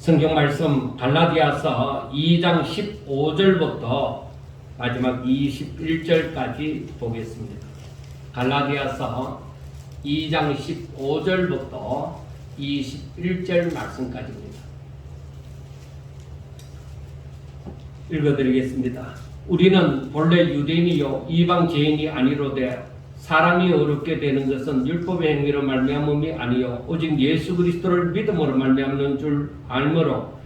성경 말씀 갈라디아서 2장 15절부터 마지막 21절까지 보겠습니다. 갈라디아서 2장 15절부터 21절 말씀까지입니다. 읽어드리겠습니다. 우리는 본래 유대인이요 이방 죄인이 아니로되 사람이 어렵게 되는 것은 율법의 행위로 말미암음이 아니요 오직 예수 그리스도를 믿음으로 말미암는 줄 알므로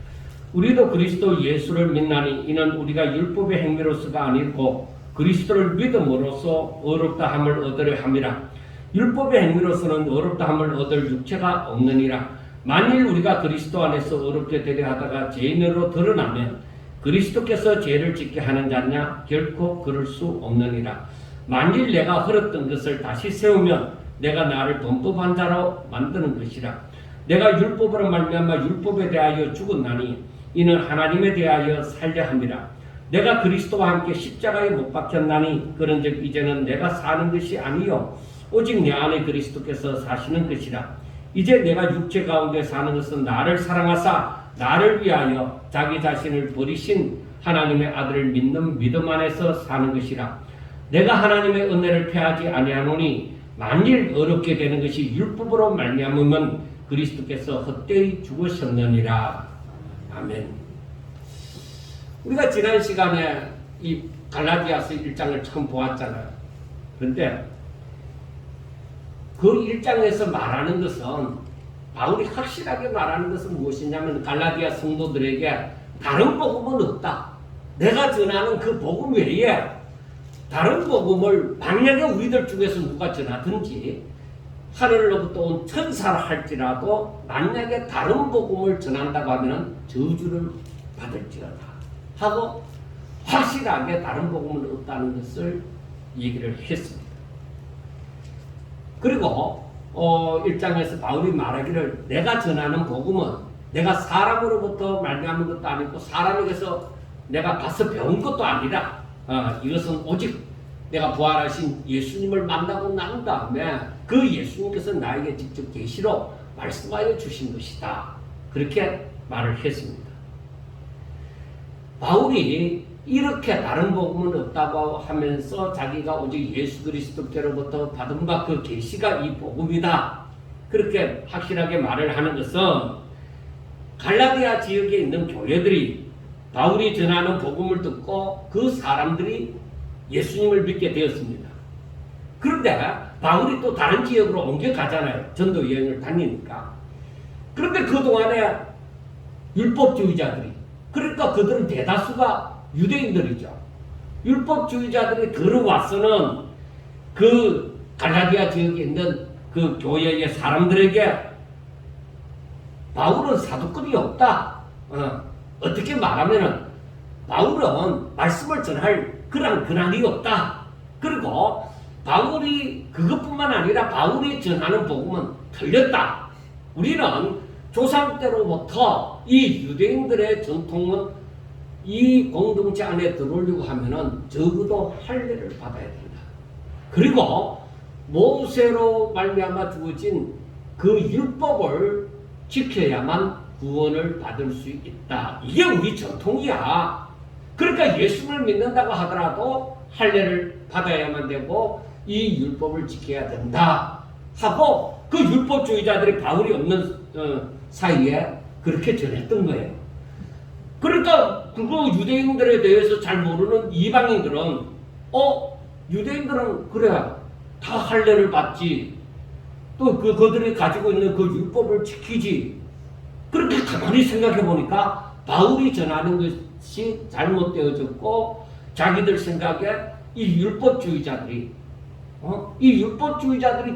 우리도 그리스도 예수를 믿나니 이는 우리가 율법의 행위로서가 아니고 그리스도를 믿음으로써 어렵다 함을 얻으려 함이라. 율법의 행위로서는 어렵다 함을 얻을 육체가 없느니라. 만일 우리가 그리스도 안에서 어렵게 되려 하다가 죄인으로 드러나면 그리스도께서 죄를 짓게 하는 자냐? 결코 그럴 수 없느니라. 만일 내가 헐었던 것을 다시 세우면 내가 나를 범법한 자로 만드는 것이라. 내가 율법으로 말미암아 율법에 대하여 죽었나니 이는 하나님에 대하여 살려 함이라. 내가 그리스도와 함께 십자가에 못 박혔나니 그런즉 이제는 내가 사는 것이 아니요 오직 내 안에 그리스도께서 사시는 것이라. 이제 내가 육체 가운데 사는 것은 나를 사랑하사 나를 위하여 자기 자신을 버리신 하나님의 아들을 믿는 믿음 안에서 사는 것이라. 내가 하나님의 은혜를 패하지 아니하노니 만일 어렵게 되는 것이 율법으로 말미암으면 그리스도께서 헛되이 죽으셨느니라. 아멘. 우리가 지난 시간에 이 갈라디아서 1장을 처음 보았잖아요. 그런데 그 1장에서 말하는 것은 바울이 확실하게 말하는 것은 무엇이냐면 갈라디아 성도들에게 다른 복음은 없다. 내가 전하는 그 복음 외에 다른 복음을 만약에 우리들 중에서 누가 전하든지 하늘로부터 온 천사라 할지라도 만약에 다른 복음을 전한다고 하면 저주를 받을지어다 하고 확실하게 다른 복음은 없다는 것을 얘기를 했습니다. 그리고 1장에서 바울이 말하기를 내가 전하는 복음은 내가 사람으로부터 말미암은 것도 아니고 사람에게서 내가 가서 배운 것도 아니라 이것은 오직 내가 부활하신 예수님을 만나고 난 다음에 그 예수님께서 나에게 직접 계시로 말씀하여 주신 것이다. 그렇게 말을 했습니다. 바울이 이렇게 다른 복음은 없다고 하면서 자기가 오직 예수 그리스도께로부터 받은 바 그 계시가 이 복음이다. 그렇게 확실하게 말을 하는 것은 갈라디아 지역에 있는 교회들이 바울이 전하는 복음을 듣고 그 사람들이 예수님을 믿게 되었습니다. 그런데 바울이 또 다른 지역으로 옮겨가잖아요. 전도 여행을 다니니까. 그런데 그동안에 율법주의자들이, 그러니까 그들은 대다수가 유대인들이죠. 율법주의자들이 들어와서는 그 갈라디아 지역에 있는 그 교회의 사람들에게 바울은 사도권이 없다. 어떻게 말하면은 바울은 말씀을 전할 그런 권한이 없다. 그리고 바울이 그것뿐만 아니라 바울이 전하는 복음은 틀렸다. 우리는 조상 때로부터 이 유대인들의 전통은 이 공동체 안에 들어오려고 하면은 적어도 할례를 받아야 된다. 그리고 모세로 말미암아 주어진 그 율법을 지켜야만 구원을 받을 수 있다. 이게 우리 전통이야. 그러니까 예수를 믿는다고 하더라도 할례를 받아야만 되고 이 율법을 지켜야 된다 하고 그 율법주의자들이 바울이 없는 사이에 그렇게 전했던 거예요. 그러니까 그거 유대인들에 대해서 잘 모르는 이방인들은 유대인들은 그래 다 할례를 받지 또 그들이 가지고 있는 그 율법을 지키지. 그렇게 가만히 생각해 보니까 바울이 전하는 것이 잘못되어졌고 자기들 생각에 이 율법주의자들이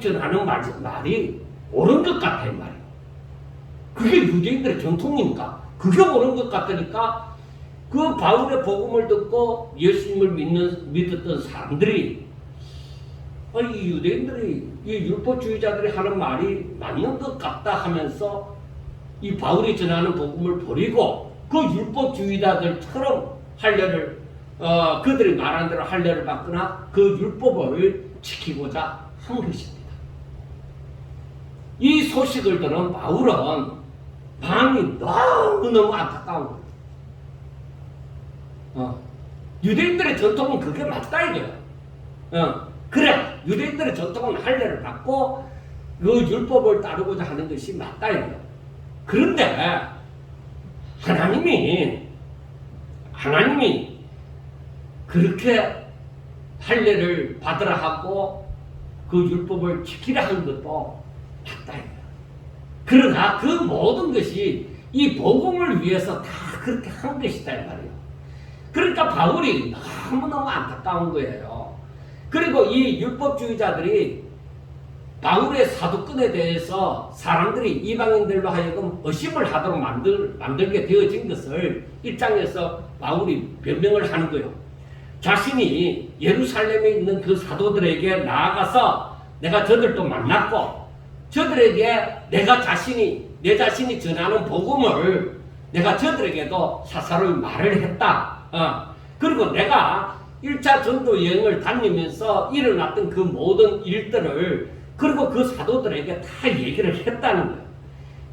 전하는 말이 옳은 것 같아 말이에요. 그게 유대인들의 전통이니까 그게 옳은 것 같으니까 그 바울의 복음을 듣고 예수님을 믿었던 사람들이 이 유대인들이 이 율법주의자들이 하는 말이 맞는 것 같다 하면서 이 바울이 전하는 복음을 버리고 그 율법주의자들처럼 할례를 그들이 말한 대로 할례를 받거나 그 율법을 지키고자 한 것입니다. 이 소식을 들은 바울은 마음이 너무너무 안타까운 거예요. 유대인들의 전통은 그게 맞다 이거야. 그래, 유대인들의 전통은 할례를 받고 그 율법을 따르고자 하는 것이 맞다 이거야. 그런데 하나님이 그렇게 할례를 받으라 하고 그 율법을 지키라 한 것도 맞다 이거야. 그러나 그 모든 것이 이 복음을 위해서 다 그렇게 한 것이다 이 말이에요. 그러니까 바울이 너무너무 안타까운 거예요. 그리고 이 율법주의자들이 바울의 사도권에 대해서 사람들이 이방인들로 하여금 의심을 하도록 만들게 되어진 것을 1장에서 바울이 변명을 하는 거예요. 자신이 예루살렘에 있는 그 사도들에게 나아가서 내가 저들도 만났고 저들에게 내 자신이 전하는 복음을 내가 저들에게도 사사로이 말을 했다. 그리고 내가 1차 전도 여행을 다니면서 일어났던 그 모든 일들을 그리고 그 사도들에게 다 얘기를 했다는 거예요.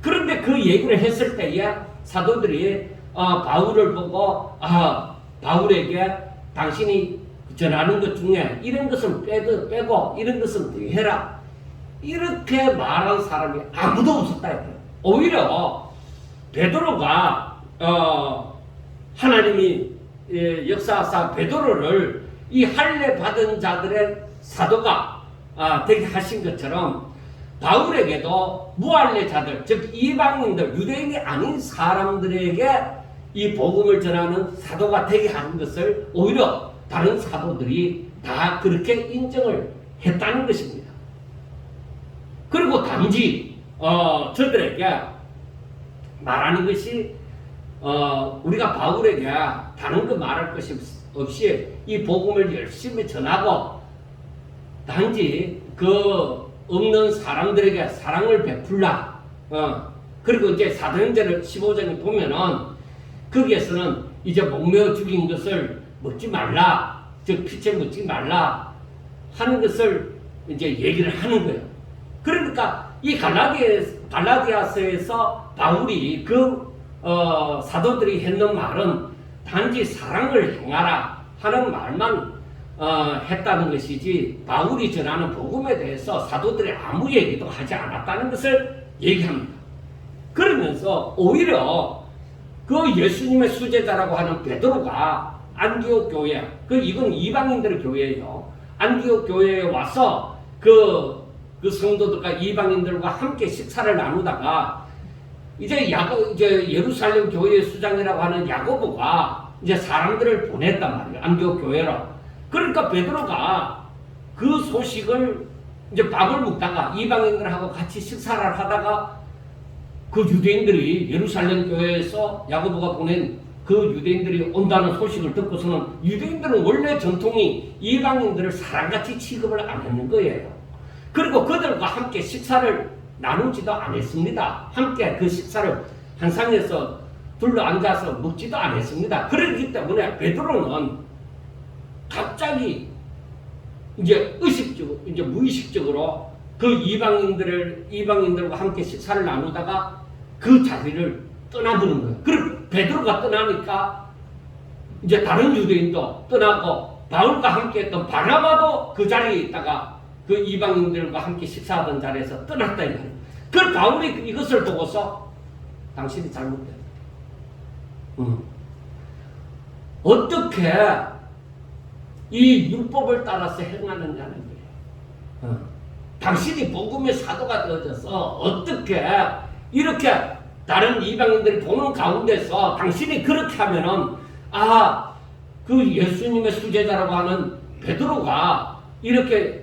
그런데 그 얘기를 했을 때에 사도들이 바울을 보고 바울에게 당신이 전하는 것 중에 이런 것은 빼고 이런 것은 더해라 이렇게 말한 사람이 아무도 없었다. 오히려 베드로가 하나님이 역사하사 베드로를 이 할례 받은 자들의 사도가 되게 하신 것처럼 바울에게도 무할례자들 즉 이방인들 유대인이 아닌 사람들에게 이 복음을 전하는 사도가 되게 하는 것을 오히려 다른 사도들이 다 그렇게 인정을 했다는 것입니다. 그리고 단지 저들에게 말하는 것이 우리가 바울에게 다른 거 말할 것이 없이 이 복음을 열심히 전하고 단지 그 없는 사람들에게 사랑을 베풀라. 그리고 이제 사도행전 15장에 보면은 거기에서는 이제 목매어 죽인 것을 먹지 말라. 즉 피채 묻지 말라 하는 것을 이제 얘기를 하는 거예요. 그러니까 이 갈라디아서에서 바울이 그 사도들이 했는 말은 단지 사랑을 행하라 하는 말만 했다는 것이지 바울이 전하는 복음에 대해서 사도들이 아무 얘기도 하지 않았다는 것을 얘기합니다. 그러면서 오히려 그 예수님의 수제자라고 하는 베드로가 안디옥 교회, 이건 이방인들의 교회예요. 안디옥 교회에 와서 그 성도들과 이방인들과 함께 식사를 나누다가 이제 예루살렘 교회 수장이라고 하는 야고보가 이제 사람들을 보냈단 말이에요. 안디옥 교회로. 그러니까 베드로가 그 소식을 이제 밥을 먹다가 이방인들하고 같이 식사를 하다가 그 유대인들이 예루살렘 교회에서 야고보가 보낸 그 유대인들이 온다는 소식을 듣고서는 유대인들은 원래 전통이 이방인들을 사람같이 취급을 안 했는 거예요. 그리고 그들과 함께 식사를 나누지도 않았습니다. 함께 그 식사를 한 상에서 둘러 앉아서 먹지도 않았습니다. 그렇기 때문에 베드로는 갑자기 이제 무의식적으로 그 이방인들과 함께 식사를 나누다가 그 자리를 떠나버린 거예요. 그리고 베드로가 떠나니까 이제 다른 유대인도 떠나고 바울과 함께 했던 바나바도 그 자리에 있다가 그 이방인들과 함께 식사하던 자리에서 떠났다. 그 바울이 이것을 보고서 당신이 잘못됐다. 어떻게 이 율법을 따라서 행하느냐는 거예요. 당신이 복음의 사도가 되어져서 어떻게 이렇게 다른 이방인들이 보는 가운데서 당신이 그렇게 하면은 그 예수님의 수제자라고 하는 베드로가 이렇게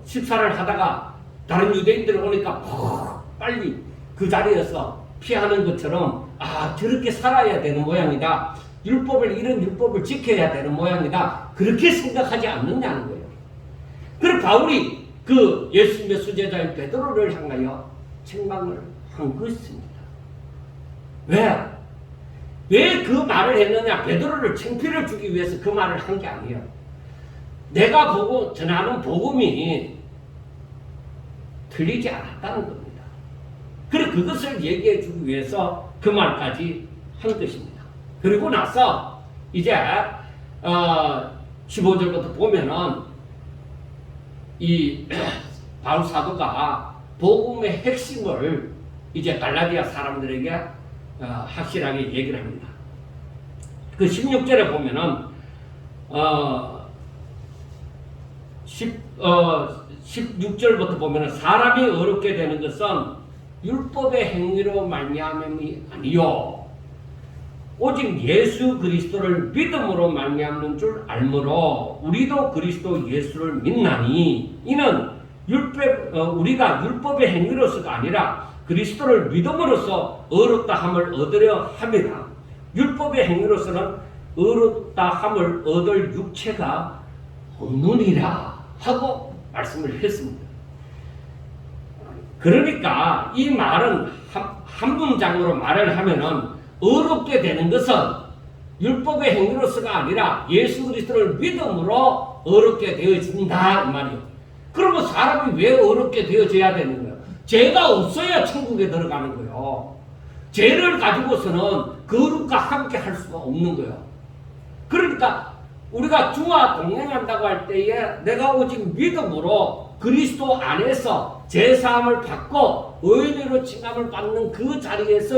식사를 하다가 다른 유대인들이 오니까 빨리 그 자리에서 피하는 것처럼 저렇게 살아야 되는 모양이다. 이런 율법을 지켜야 되는 모양이다. 그렇게 생각하지 않느냐는 거예요. 그래서 바울이 그 예수님의 수제자인 베드로를 향하여 책망을 한 것입니다. 왜 그 말을 했느냐? 베드로를 창피를 주기 위해서 그 말을 한 게 아니에요. 내가 전하는 복음이 틀리지 않았다는 겁니다. 그래 그것을 얘기해 주기 위해서 그 말까지 한 것입니다. 그리고 나서 이제 15절부터 보면은 이 바울 사도가 복음의 핵심을 이제 갈라디아 사람들에게 확실하게 얘기를 합니다. 그 16절에 보면은 16절부터 보면은 사람이 어렵게 되는 것은 율법의 행위로 말미암음이 아니요 오직 예수 그리스도를 믿음으로 말미암는 줄 알므로 우리도 그리스도 예수를 믿나니 이는 우리가 율법의 행위로서가 아니라 그리스도를 믿음으로써 의롭다 함을 얻으려 함이라. 율법의 행위로서는 의롭다 함을 얻을 육체가 없느니라 하고 말씀을 했습니다. 그러니까 이 말은 한 문장으로 말을 하면은 의롭게 되는 것은 율법의 행위로서가 아니라 예수 그리스도를 믿음으로 의롭게 되어진다 이 말이요. 그러면 사람이 왜 의롭게 되어져야 되는 거예요? 죄가 없어야 천국에 들어가는 거예요. 죄를 가지고서는 거룩과 함께 할 수가 없는 거예요. 그러니까 우리가 주와 동행한다고 할 때에 내가 오직 믿음으로 그리스도 안에서 제사함을 받고 의인으로 칭함을 받는 그 자리에서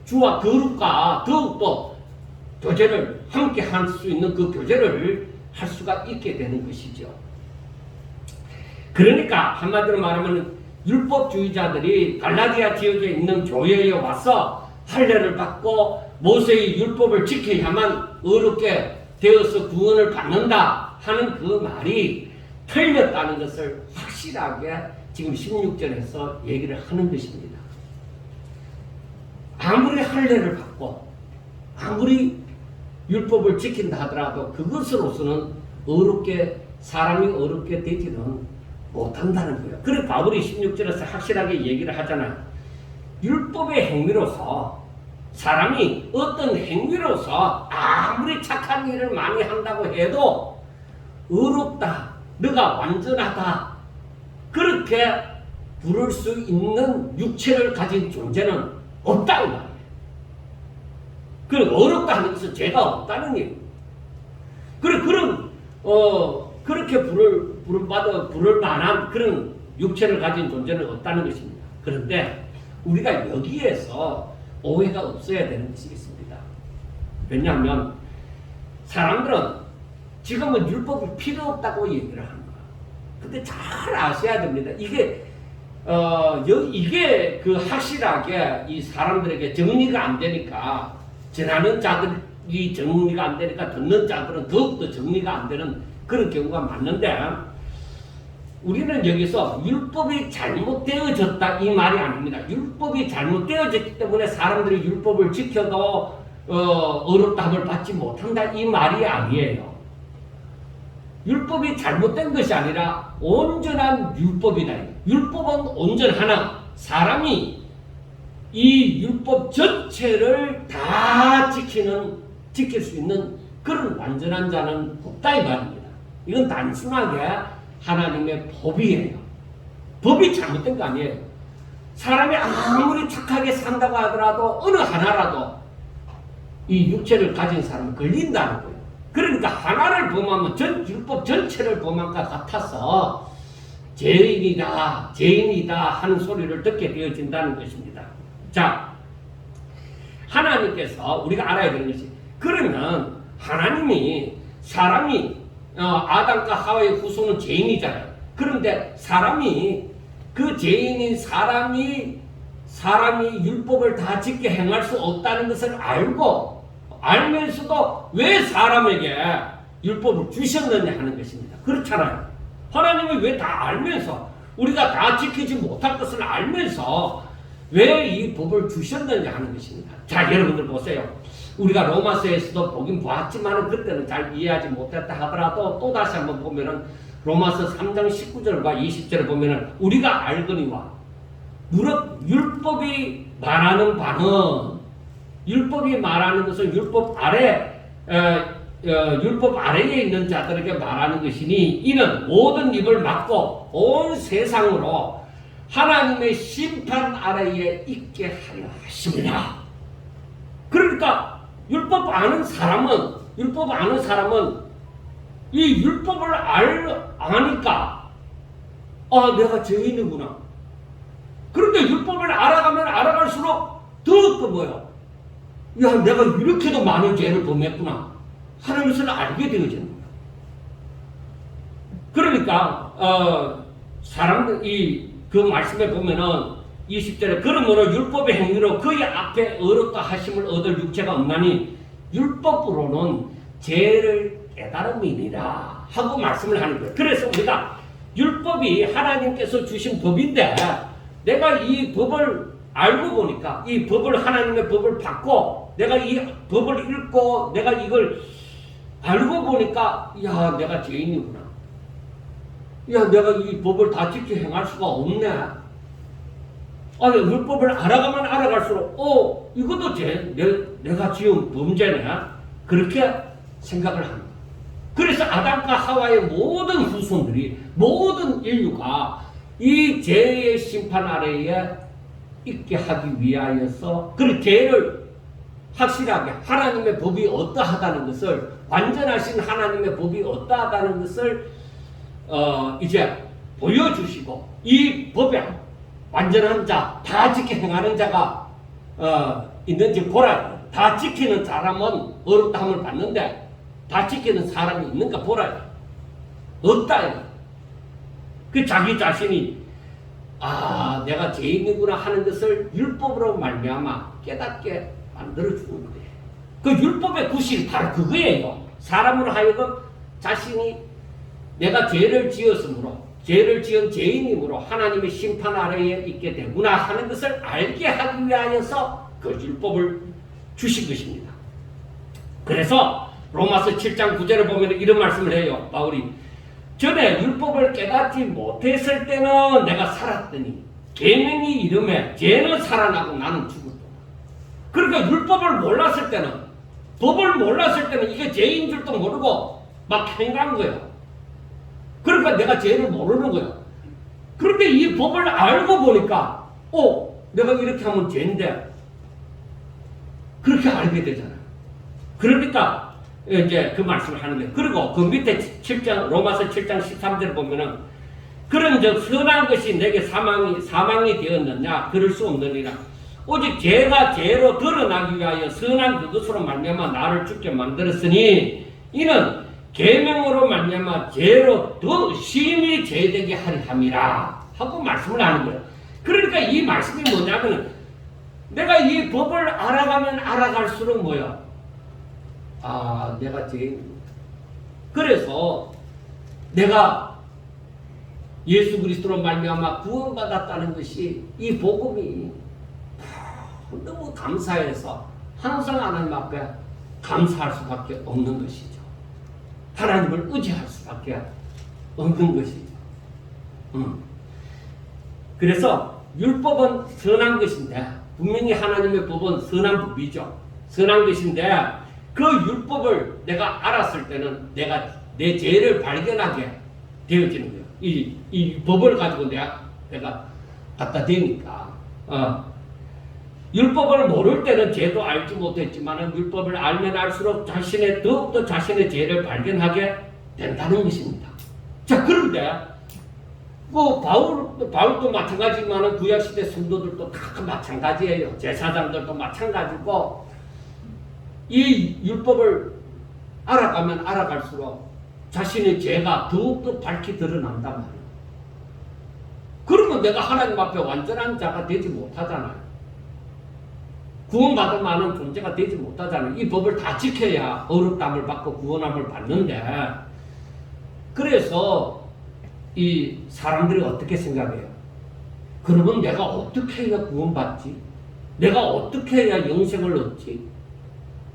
주와 거룩과 더욱더 교제를 함께 할 수 있는 그 교제를 할 수가 있게 되는 것이죠. 그러니까 한마디로 말하면 율법주의자들이 갈라디아 지역에 있는 교회에 와서 할례를 받고 모세의 율법을 지켜야만 의롭게 되어서 구원을 받는다 하는 그 말이 틀렸다는 것을 확실하게 지금 16절에서 얘기를 하는 것입니다. 아무리 할례를 받고 아무리 율법을 지킨다 하더라도 그것으로서는 사람이 어렵게 되지는 못한다는 거예요. 그래서 바울이 16절에서 확실하게 얘기를 하잖아요. 율법의 행위로서 사람이 어떤 행위로서 아무리 착한 일을 많이 한다고 해도 의롭다, 너가 완전하다 그렇게 부를 수 있는 육체를 가진 존재는 없다는 말이에요. 그리고 어렵다 하는 것은 죄가 없다는 얘기예요. 그렇게 부를 만한 그런 육체를 가진 존재는 없다는 것입니다. 그런데 우리가 여기에서 오해가 없어야 되는 것이 있습니다. 왜냐하면 사람들은 지금은 율법이 필요 없다고 얘기를 하는 거예요. 근데 잘 아셔야 됩니다. 이게 그 확실하게 이 사람들에게 정리가 안 되니까 전하는 자들이 정리가 안 되니까 듣는 자들은 더욱더 정리가 안 되는 그런 경우가 많은데 우리는 여기서 율법이 잘못되어졌다 이 말이 아닙니다. 율법이 잘못되어졌기 때문에 사람들이 율법을 지켜도 어렵다함을 받지 못한다 이 말이 아니에요. 율법이 잘못된 것이 아니라 온전한 율법이다. 율법은 온전하나 사람이 이 율법 전체를 다 지킬 수 있는 그런 완전한 자는 없다 이 말입니다. 이건 단순하게 하나님의 법이에요. 법이 잘못된 거 아니에요. 사람이 아무리 착하게 산다고 하더라도 어느 하나라도 이 육체를 가진 사람은 걸린다는 거예요. 그러니까 하나를 범하면 율법 전체를 범한 것 같아서 죄인이다 하는 소리를 듣게 되어진다는 것입니다. 자, 하나님께서 우리가 알아야 되는 것이 그러면 하나님이 사람이 아담과 하와의 후손은 죄인이잖아요. 그런데 그 죄인인 사람이 율법을 다 지켜 행할 수 없다는 것을 알면서도 왜 사람에게 율법을 주셨느냐 하는 것입니다. 그렇잖아요. 하나님이 왜 다 알면서 우리가 다 지키지 못할 것을 알면서 왜 이 법을 주셨느냐 하는 것입니다. 자, 여러분들 보세요. 우리가 로마서에서도 보긴 보았지만 그때는 잘 이해하지 못했다 하더라도 또다시 한번 보면은 로마서 3장 19절과 20절을 보면은 우리가 알거니와 무릇 율법이 말하는 것은 율법 아래에 있는 자들에게 말하는 것이니 이는 모든 입을 막고 온 세상으로 하나님의 심판 아래에 있게 하려 하십니다. 그러니까 율법 아는 사람은 이 율법을 아니까 내가 죄인이구나. 그런데 율법을 알아가면 알아갈수록 더 뭐야? 야, 내가 이렇게도 많은 죄를 범했구나 하는 것을 알게 되어지는 거야. 그러니까 사람들 그 말씀에 보면은 20절에 그러므로 율법의 행위로 그의 앞에 의롭다 하심을 얻을 육체가 없나니 율법으로는 죄를 깨달음이니라 하고 말씀을 하는 거예요. 그래서 우리가 율법이 하나님께서 주신 법인데 내가 이 법을 알고 보니까 이 법을 하나님의 법을 받고 내가 이 법을 읽고 내가 이걸 알고 보니까 야, 내가 죄인이구나. 야, 내가 이 법을 다 지켜 행할 수가 없네. 아니, 율법을 알아가면 알아갈수록 이것도 내가 지은 범죄네. 그렇게 생각을 합니다. 그래서 아담과 하와의 모든 후손들이 모든 인류가 이 죄의 심판 아래에 있게 하기 위하여서 그 죄를 확실하게 하나님의 법이 어떠하다는 것을 완전하신 하나님의 법이 어떠하다는 것을 이제 보여주시고 이 법에 완전한 자, 다 지켜 행하는 자가 있는지 보라. 다 지키는 사람은 어렵다함을 받는데 다 지키는 사람이 있는가 보라. 없다. 그 자기 자신이 내가 죄인이구나 하는 것을 율법으로 말미암아 깨닫게 만들어주는 거예요. 그 율법의 구실이 바로 그거예요. 사람으로 하여금 자신이 내가 죄를 지었으므로 죄를 지은 죄인이므로 하나님의 심판 아래에 있게 되구나 하는 것을 알게 하기 위하여서 그 율법을 주신 것입니다. 그래서 로마서 7장 9절을 보면 이런 말씀을 해요. 바울이 전에 율법을 깨닫지 못했을 때는 내가 살았더니 계명이 이름에 죄는 살아나고 나는 죽었다. 그러니까 율법을 몰랐을 때는 법을 몰랐을 때는 이게 죄인 줄도 모르고 막 행한 거예요. 그러니까 내가 죄를 모르는 거예요. 그런데 이 법을 알고 보니까 내가 이렇게 하면 죄인데 그렇게 알게 되잖아요. 그러니까 이제 그 말씀을 하는데 그리고 그 밑에 7장 로마서 7장 13절을 보면은 그런즉 선한 것이 내게 사망이 되었느냐 그럴 수 없느니라. 오직 죄가 죄로 드러나기 위하여 선한 그것으로 말미암아 나를 죽게 만들었으니 이는 계명으로 말미암아 죄로 더 심히 죄되게 하리 함이라 하고 말씀을 하는 거예요. 그러니까 이 말씀이 뭐냐면 내가 이 법을 알아가면 알아갈수록 뭐야? 내가 죄인. 그래서 내가 예수 그리스도로 말미암아 구원받았다는 것이 이 복음이 너무 감사해서 항상 하나님 앞에 감사할 수밖에 없는 것이죠. 하나님을 의지할 수밖에 없는 것이죠. 그래서 율법은 선한 것인데 분명히 하나님의 법은 선한 법이죠. 선한 것인데 그 율법을 내가 알았을 때는 내가 내 죄를 발견하게 되어지는 거예요. 이 법을 가지고 내가 갖다 대니까. 율법을 모를 때는 죄도 알지 못했지만 율법을 알면 알수록 더욱더 자신의 죄를 발견하게 된다는 것입니다. 자, 그런데 바울도 마찬가지지만 구약시대 성도들도 다 마찬가지예요. 제사장들도 마찬가지고 이 율법을 알아가면 알아갈수록 자신의 죄가 더욱더 밝히 드러난단 말이에요. 그러면 내가 하나님 앞에 완전한 자가 되지 못하잖아요. 구원받을 만한 존재가 되지 못하잖아요. 이 법을 다 지켜야 어렵담을 받고 구원함을 받는데 그래서 이 사람들이 어떻게 생각해요? 그러면 내가 어떻게 해야 구원받지? 내가 어떻게 해야 영생을 얻지?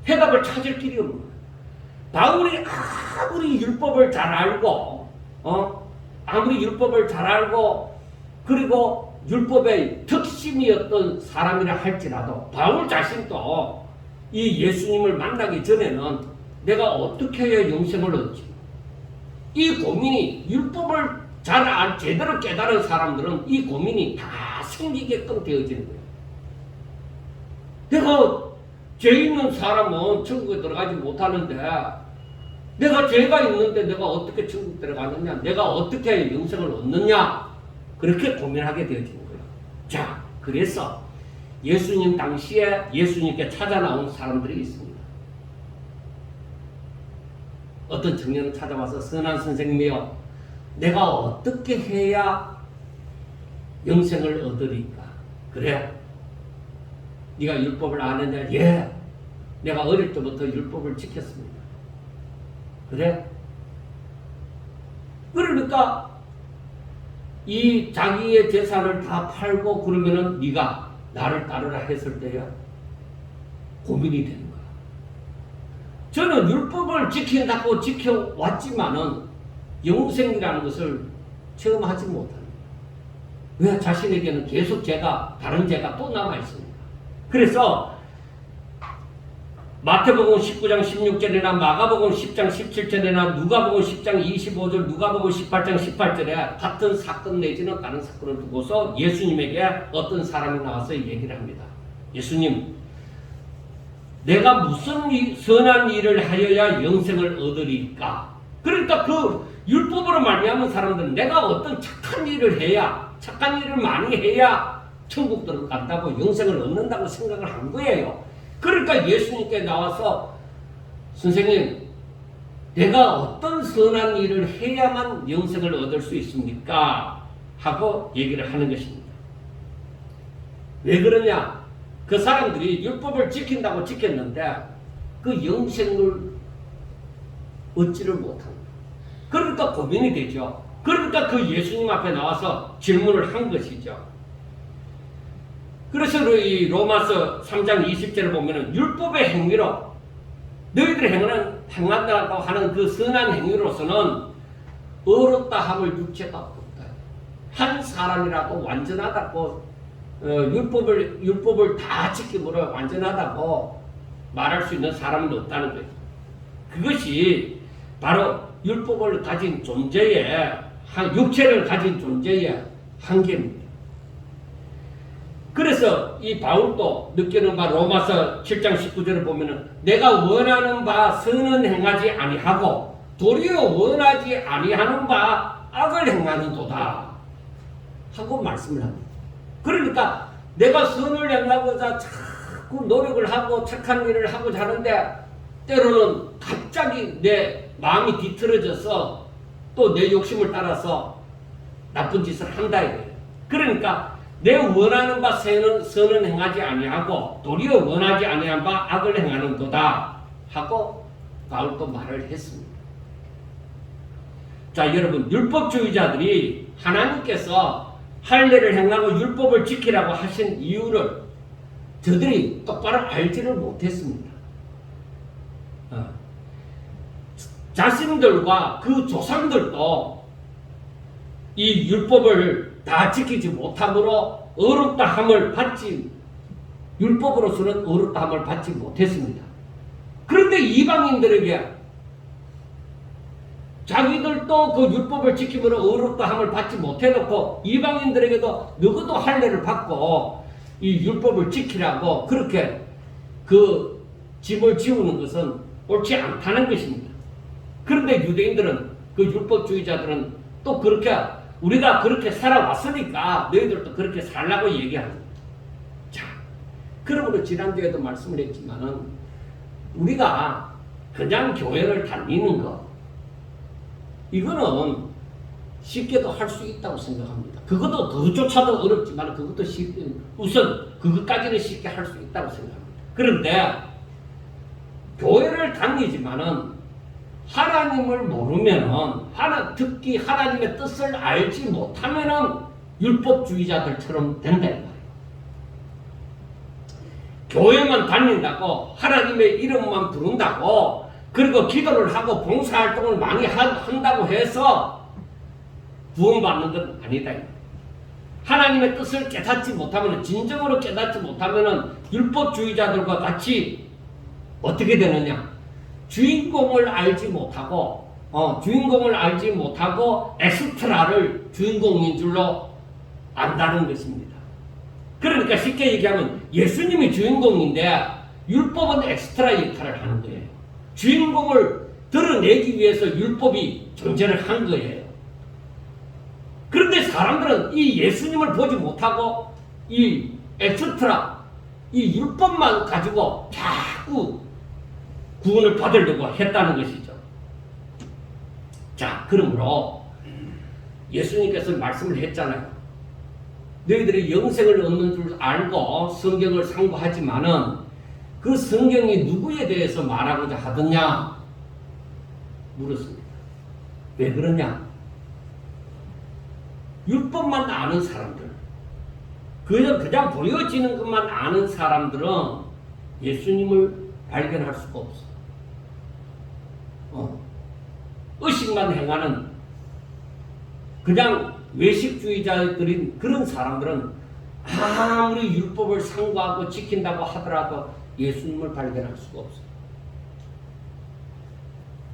해답을 찾을 길이 없는 거예요. 바울이 아무리 율법을 잘 알고 그리고 율법의 특심이었던 사람이라 할지라도 바울 자신도 이 예수님을 만나기 전에는 내가 어떻게 해야 영생을 얻지? 이 고민이 율법을 제대로 깨달은 사람들은 이 고민이 다 생기게끔 되어지는 거예요. 내가 죄 있는 사람은 천국에 들어가지 못하는데 내가 죄가 있는데 내가 어떻게 천국 들어가느냐, 내가 어떻게 영생을 얻느냐, 그렇게 고민하게 되어지는 거예요. 자, 그래서 예수님 당시에 예수님께 찾아 나온 사람들이 있습니다. 어떤 청년은 찾아와서 선한 선생님이여, 내가 어떻게 해야 영생을 얻으리까? 그래? 네가 율법을 아느냐? 예, 내가 어릴 때부터 율법을 지켰습니다. 그래? 그러니까 이 자기의 재산을 다 팔고 그러면은 네가 나를 따르라 했을 때야 고민이 되는 거야. 저는 율법을 지킨다고 지켜왔지만은 영생이라는 것을 체험하지 못합니다. 왜? 자신에게는 계속 다른 죄가 또 남아있습니다. 그래서 마태복음 19장 16절이나 마가복음 10장 17절이나 누가복음 10장 25절, 누가복음 18장 18절에 같은 사건 내지는 다른 사건을 두고서 예수님에게 어떤 사람이 나와서 얘기를 합니다. 예수님, 내가 무슨 선한 일을 하여야 영생을 얻으리까? 그러니까 그 율법으로 말미암은 사람들은 내가 어떤 착한 일을 해야, 착한 일을 많이 해야 천국 들어간다고, 영생을 얻는다고 생각을 한 거예요. 그러니까 예수님께 나와서 선생님, 내가 어떤 선한 일을 해야만 영생을 얻을 수 있습니까? 하고 얘기를 하는 것입니다. 왜 그러냐? 그 사람들이 율법을 지킨다고 지켰는데 그 영생을 얻지를 못합니다. 그러니까 고민이 되죠. 그러니까 그 예수님 앞에 나와서 질문을 한 것이죠. 그래서 이 로마서 3장 20절을 보면은 율법의 행위로 너희들이 행한다고 하는 그 선한 행위로서는 의롭다 함을 육체가 없다. 한 사람이라도 완전하다고 율법을 다 지킴으로 완전하다고 말할 수 있는 사람은 없다는 거예요. 그것이 바로 율법을 가진 존재의 육체를 가진 존재의 한계입니다. 그래서 이 바울도 느끼는 바 로마서 7장 19절을 보면은 내가 원하는 바 선은 행하지 아니하고 도리어 원하지 아니하는 바 악을 행하는 도다 하고 말씀을 합니다. 그러니까 내가 선을 행하고자 자꾸 노력을 하고 착한 일을 하고자 하는데 때로는 갑자기 내 마음이 뒤틀어져서 또 내 욕심을 따라서 나쁜 짓을 한다 이거예요. 그러니까 내 원하는 바 선은 행하지 아니하고 도리어 원하지 아니한 바 악을 행하는 도다 하고 바울도 말을 했습니다. 자, 여러분, 율법주의자들이 하나님께서 할례를 행하고 율법을 지키라고 하신 이유를 저들이 똑바로 알지를 못했습니다. 자신들과 그 조상들도 이 율법을 다 지키지 못함으로 율법으로서는 의롭다함을 받지 못했습니다. 그런데 이방인들에게 자기들도 그 율법을 지킴으로 의롭다함을 받지 못해놓고 이방인들에게도 너희도 할례를 받고 이 율법을 지키라고 그렇게 그 짐을 지우는 것은 옳지 않다는 것입니다. 그런데 유대인들은, 그 율법주의자들은 또 그렇게 우리가 그렇게 살아왔으니까 너희들도 그렇게 살라고 얘기합니다. 자, 그러므로 지난주에도 말씀을 했지만은 우리가 그냥 교회를 다니는 것, 이거는 쉽게도 할 수 있다고 생각합니다. 그것조차도 어렵지만 우선 그것까지는 쉽게 할 수 있다고 생각합니다. 그런데 교회를 다니지만은 하나님을 모르면은 특히 하나님의 뜻을 알지 못하면은 율법주의자들처럼 된다 이 말이에요. 교회만 다닌다고 하나님의 이름만 부른다고 그리고 기도를 하고 봉사활동을 많이 한다고 해서 구원받는 건 아니다. 하나님의 뜻을 깨닫지 못하면, 진정으로 깨닫지 못하면 율법주의자들과 같이 어떻게 되느냐? 주인공을 알지 못하고 주인공을 알지 못하고 엑스트라를 주인공인 줄로 안다는 것입니다. 그러니까 쉽게 얘기하면 예수님이 주인공인데 율법은 엑스트라 역할을 하는 거예요. 주인공을 드러내기 위해서 율법이 존재를 한 거예요. 그런데 사람들은 이 예수님을 보지 못하고 이 엑스트라, 이 율법만 가지고 자꾸 구원을 받으려고 했다는 것이죠. 자, 그러므로 예수님께서 말씀을 했잖아요. 너희들이 영생을 얻는 줄 알고 성경을 상고하지만은 그 성경이 누구에 대해서 말하고자 하느냐 물었습니다. 왜 그러냐? 율법만 아는 사람들, 그냥 보여지는 것만 아는 사람들은 예수님을 발견할 수가 없어. 의식만 행하는 그냥 외식주의자들인 그런 사람들은 아무리 율법을 상고하고 지킨다고 하더라도 예수님을 발견할 수가 없어요.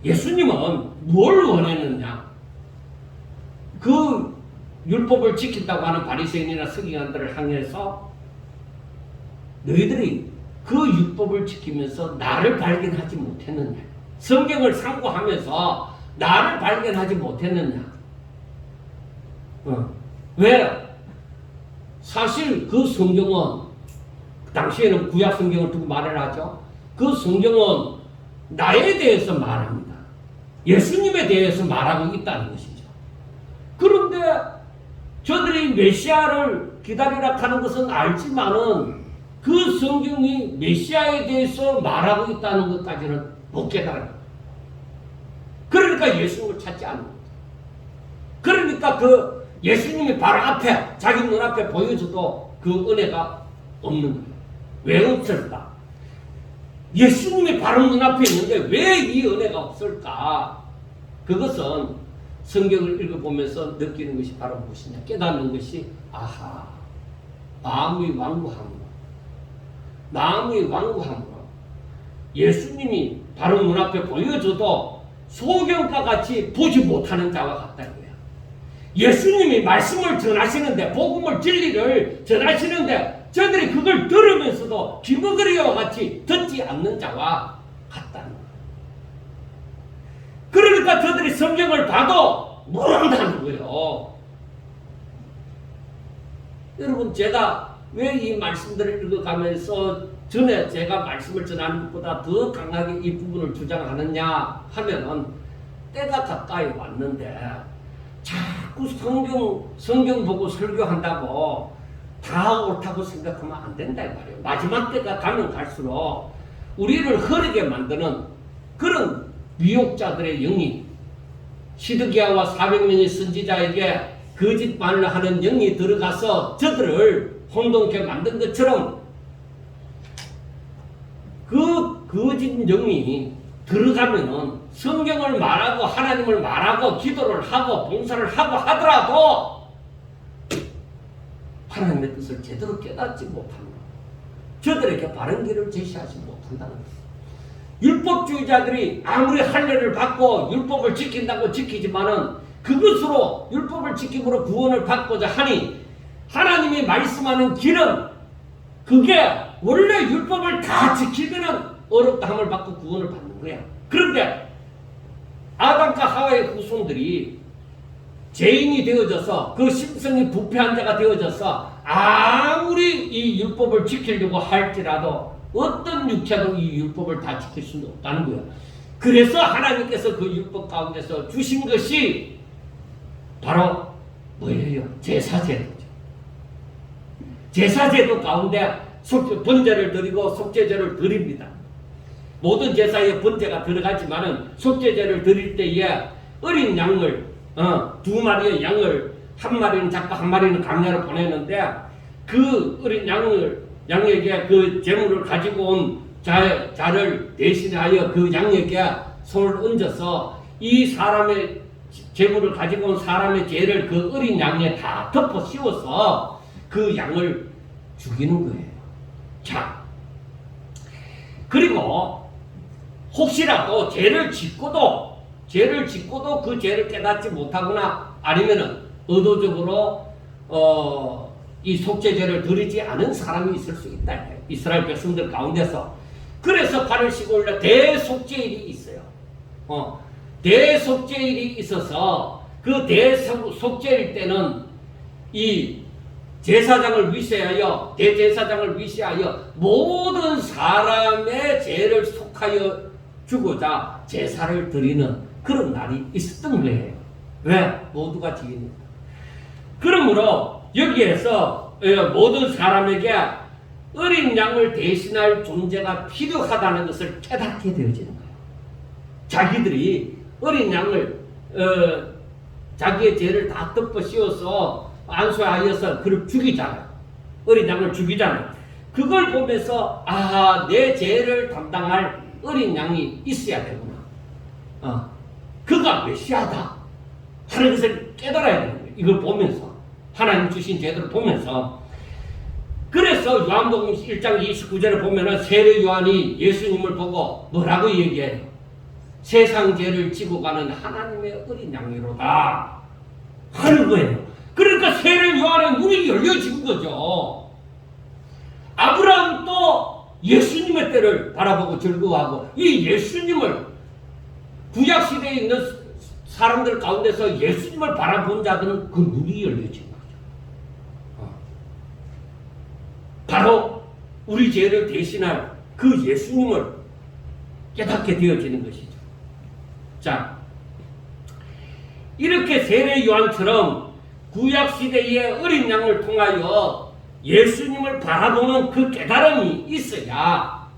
예수님은 뭘 원했느냐? 그 율법을 지킨다고 하는 바리새인이나 서기관들을 향해서 너희들이 그 율법을 지키면서 나를 발견하지 못했느냐? 성경을 상고하면서 나를 발견하지 못했느냐? 왜? 사실 그 성경은 당시에는 구약 성경을 두고 말을 하죠. 그 성경은 나에 대해서 말합니다. 예수님에 대해서 말하고 있다는 것이죠. 그런데 저들이 메시아를 기다리라 하는 것은 알지만은 그 성경이 메시아에 대해서 말하고 있다는 것까지는 못 깨달아요. 그러니까 예수님을 찾지 않는 거죠. 그러니까 그 예수님이 바로 앞에 자기 눈앞에 보여줘도 그 은혜가 없는 거예요. 왜 없을까? 예수님이 바로 눈앞에 있는데 왜 이 은혜가 없을까? 그것은 성경을 읽어보면서 느끼는 것이 바로 무엇이냐? 깨닫는 것이 마음이 완고함으로 예수님이 바로 눈앞에 보여줘도 소경과 같이 보지 못하는 자와 같다는 거예요. 예수님이 말씀을 전하시는데, 복음을 진리를 전하시는데 저들이 그걸 들으면서도 귀머거리와 같이 듣지 않는 자와 같다는 거예요. 그러니까 저들이 성경을 봐도 모른다는 거예요. 여러분, 제가 왜 이 말씀들을 읽어가면서 전에 제가 말씀을 전하는 것보다 더 강하게 이 부분을 주장하느냐 하면은 때가 가까이 왔는데 자꾸 성경 보고 설교한다고 다 옳다고 생각하면 안 된다 이 말이에요. 마지막 때가 가면 갈수록 우리를 흐르게 만드는 그런 미혹자들의 영이, 시드기야와 400명의 선지자에게 거짓말을 하는 영이 들어가서 저들을 혼동케 만든 것처럼 그 거짓 영이 들어가면은 성경을 말하고 하나님을 말하고 기도를 하고 봉사를 하고 하더라도 하나님의 뜻을 제대로 깨닫지 못합니다. 저들에게 바른 길을 제시하지 못한다는 것입니다. 율법주의자들이 아무리 할례를 받고 율법을 지킨다고 지키지만은 그것으로 율법을 지킴으로 구원을 받고자 하니 하나님이 말씀하는 길은 그게 원래 율법을 다 지키면은 어렵다함을 받고 구원을 받는 거야. 그런데 아담과 하와의 후손들이 죄인이 되어져서 그 심성이 부패한 자가 되어져서 아무리 이 율법을 지키려고 할지라도 어떤 육체도 이 율법을 다 지킬 수는 없다는 거예요. 그래서 하나님께서 그 율법 가운데서 주신 것이 바로 뭐예요? 제사제도죠. 제사제도 가운데 번제를 드리고 속죄제를 드립니다. 모든 제사에 번제가 들어가지만은 속죄제를 드릴 때에 어린 양을 2마리의 양을 한 마리는 잡고 한 마리는 강야로 보내는데 그 어린 양에게 그 제물을 가지고 온 자를 대신하여 그 양에게 손을 얹어서 이 사람의 제물을 가지고 온 사람의 죄를 그 어린 양에 다 덮어 씌워서 그 양을 죽이는 거예요. 자, 그리고 혹시라도 죄를 짓고도 죄를 짓고도 그 죄를 깨닫지 못하거나 아니면은 의도적으로 이 속죄죄를 드리지 않은 사람이 있을 수 있다. 이스라엘 백성들 가운데서. 그래서 8월 15일에 대속죄일이 있어요. 대속죄일이 있어서 그 대속죄일 때는 이 제사장을 위시하여 대제사장을 위시하여 모든 사람의 죄를 속하여 주고자 제사를 드리는 그런 날이 있었던 거예요. 왜? 모두가 지인이다. 그러므로 여기에서 모든 사람에게 어린 양을 대신할 존재가 필요하다는 것을 깨닫게 되어지는 거예요. 자기들이 어린 양을 자기의 죄를 다 덮어 씌워서 안수하여서 그를 죽이잖아요. 어린 양을 죽이잖아요. 그걸 보면서 내 죄를 담당할 어린 양이 있어야 되구나. 그가 메시아다 하는 것을 깨달아야 되는 거예요. 이걸 보면서 하나님 주신 제도를 보면서. 그래서 요한복음 1장 29절에 보면은 세례 요한이 예수님을 보고 뭐라고 얘기해요? 세상 죄를 지고 가는 하나님의 어린 양이로다 하는 거예요. 그러니까 세례 요한의 눈이 열려진 거죠. 아브라함도 예수님의 때를 바라보고 즐거워하고 이 예수님을 구약시대에 있는 사람들 가운데서 예수님을 바라본 자들은 그 눈이 열려진 거죠. 바로 우리 죄를 대신할 그 예수님을 깨닫게 되어지는 것이죠. 자, 이렇게 세례 요한처럼 구약시대의 어린 양을 통하여 예수님을 바라보는 그 깨달음이 있어야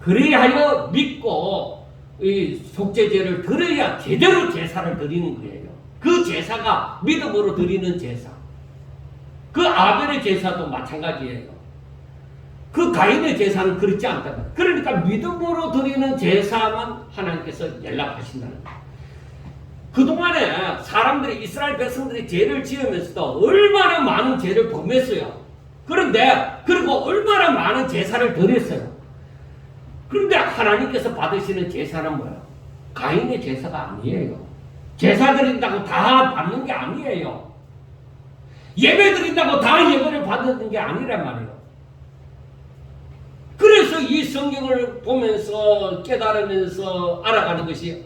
그래야 믿고 이 속죄제를 드려야 제대로 제사를 드리는 거예요. 그 제사가 믿음으로 드리는 제사. 그 아벨의 제사도 마찬가지예요. 그 가인의 제사는 그렇지 않다. 그러니까 믿음으로 드리는 제사만 하나님께서 연락하신다는 거예요. 그동안에 사람들이 이스라엘 백성들이 죄를 지으면서도 얼마나 많은 죄를 범했어요. 그리고 얼마나 많은 제사를 드렸어요. 그런데 하나님께서 받으시는 제사는 뭐예요? 가인의 제사가 아니에요. 제사 드린다고 다 받는 게 아니에요. 예배 드린다고 다 예배를 받는 게 아니란 말이에요. 그래서 이 성경을 보면서 깨달으면서 알아가는 것이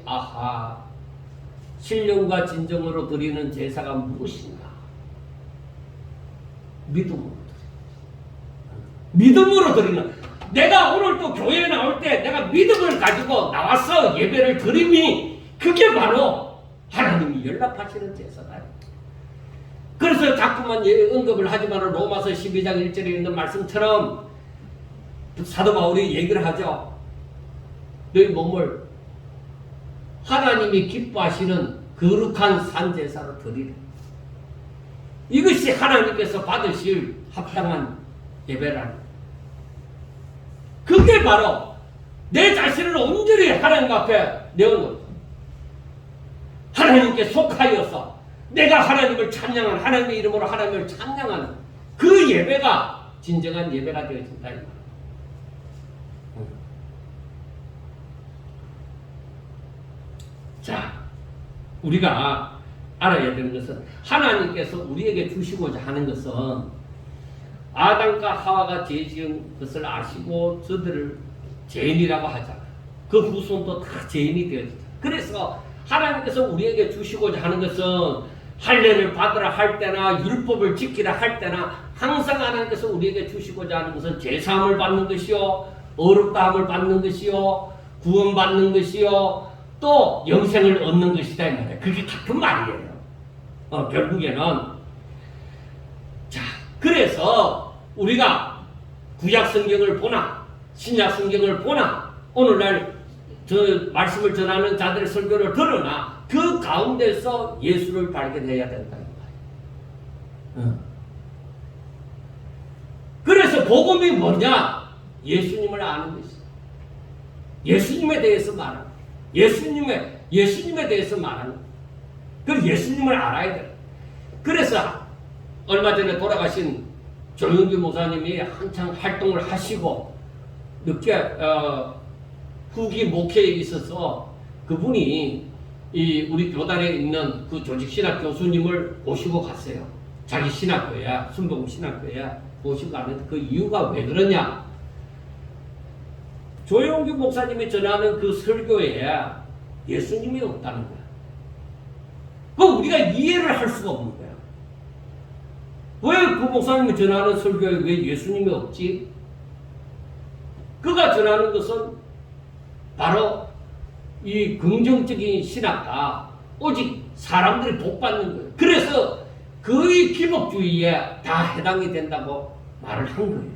신령과 진정으로 드리는 제사가 무엇인가? 믿음으로 드리는. 내가 오늘 또 교회에 나올 때 내가 믿음을 가지고 나와서 예배를 드림이 그게 바로 하나님이 연락하시는 제사다. 그래서 자꾸만 언급을 하지만 로마서 12장 1절에 있는 말씀처럼 사도 바울이 얘기를 하죠. 너희 몸을 하나님이 기뻐하시는 거룩한 산제사로 드리라. 이것이 하나님께서 받으실 합당한 예배라는. 그게 바로 내 자신을 온전히 하나님 앞에 내어놓고 하나님께 속하여서 내가 하나님을 찬양하는, 하나님의 이름으로 하나님을 찬양하는 그 예배가 진정한 예배가 되어진다. 자, 우리가 알아야 되는 것은 하나님께서 우리에게 주시고자 하는 것은 아담과 하와가 죄 지은 것을 아시고 저들을 죄인이라고 하잖아요. 그 후손도 다 죄인이 되어졌다. 그래서 하나님께서 우리에게 주시고자 하는 것은 할례를 받으라 할 때나 율법을 지키라 할 때나 항상 하나님께서 우리에게 주시고자 하는 것은 제사함을 받는 것이요, 어렵다함을 받는 것이요, 구원받는 것이요, 또 영생을 얻는 것이다 이 말이에요. 그게 같은 말이에요. 결국에는. 자, 그래서 우리가 구약 성경을 보나 신약 성경을 보나 오늘날 저 말씀을 전하는 자들의 설교를 들으나 그 가운데서 예수를 발견해야 된다는 거예요. 그래서 복음이 뭐냐? 예수님을 아는 것이죠. 예수님에 대해서 말하는, 예수님에 대해서 말하는. 그 예수님을 알아야 돼요. 그래서 얼마 전에 돌아가신 조영규 목사님이 한창 활동을 하시고 늦게 후기 목회에 있어서 그분이 우리 교단에 있는 그 조직신학 교수님을 모시고 갔어요. 자기 신학교야, 순복음 신학교야 모시고 가는데 그 이유가 왜 그러냐? 조용규 목사님이 전하는 그 설교에 예수님이 없다는 거야. 그럼 우리가 이해를 할 수가 없는 거야. 왜 그 목사님이 전하는 설교에 왜 예수님이 없지? 그가 전하는 것은 바로 이 긍정적인 신학과 오직 사람들이 복받는 거예요. 그래서 거의 기복주의에 다 해당이 된다고 말을 한 거예요.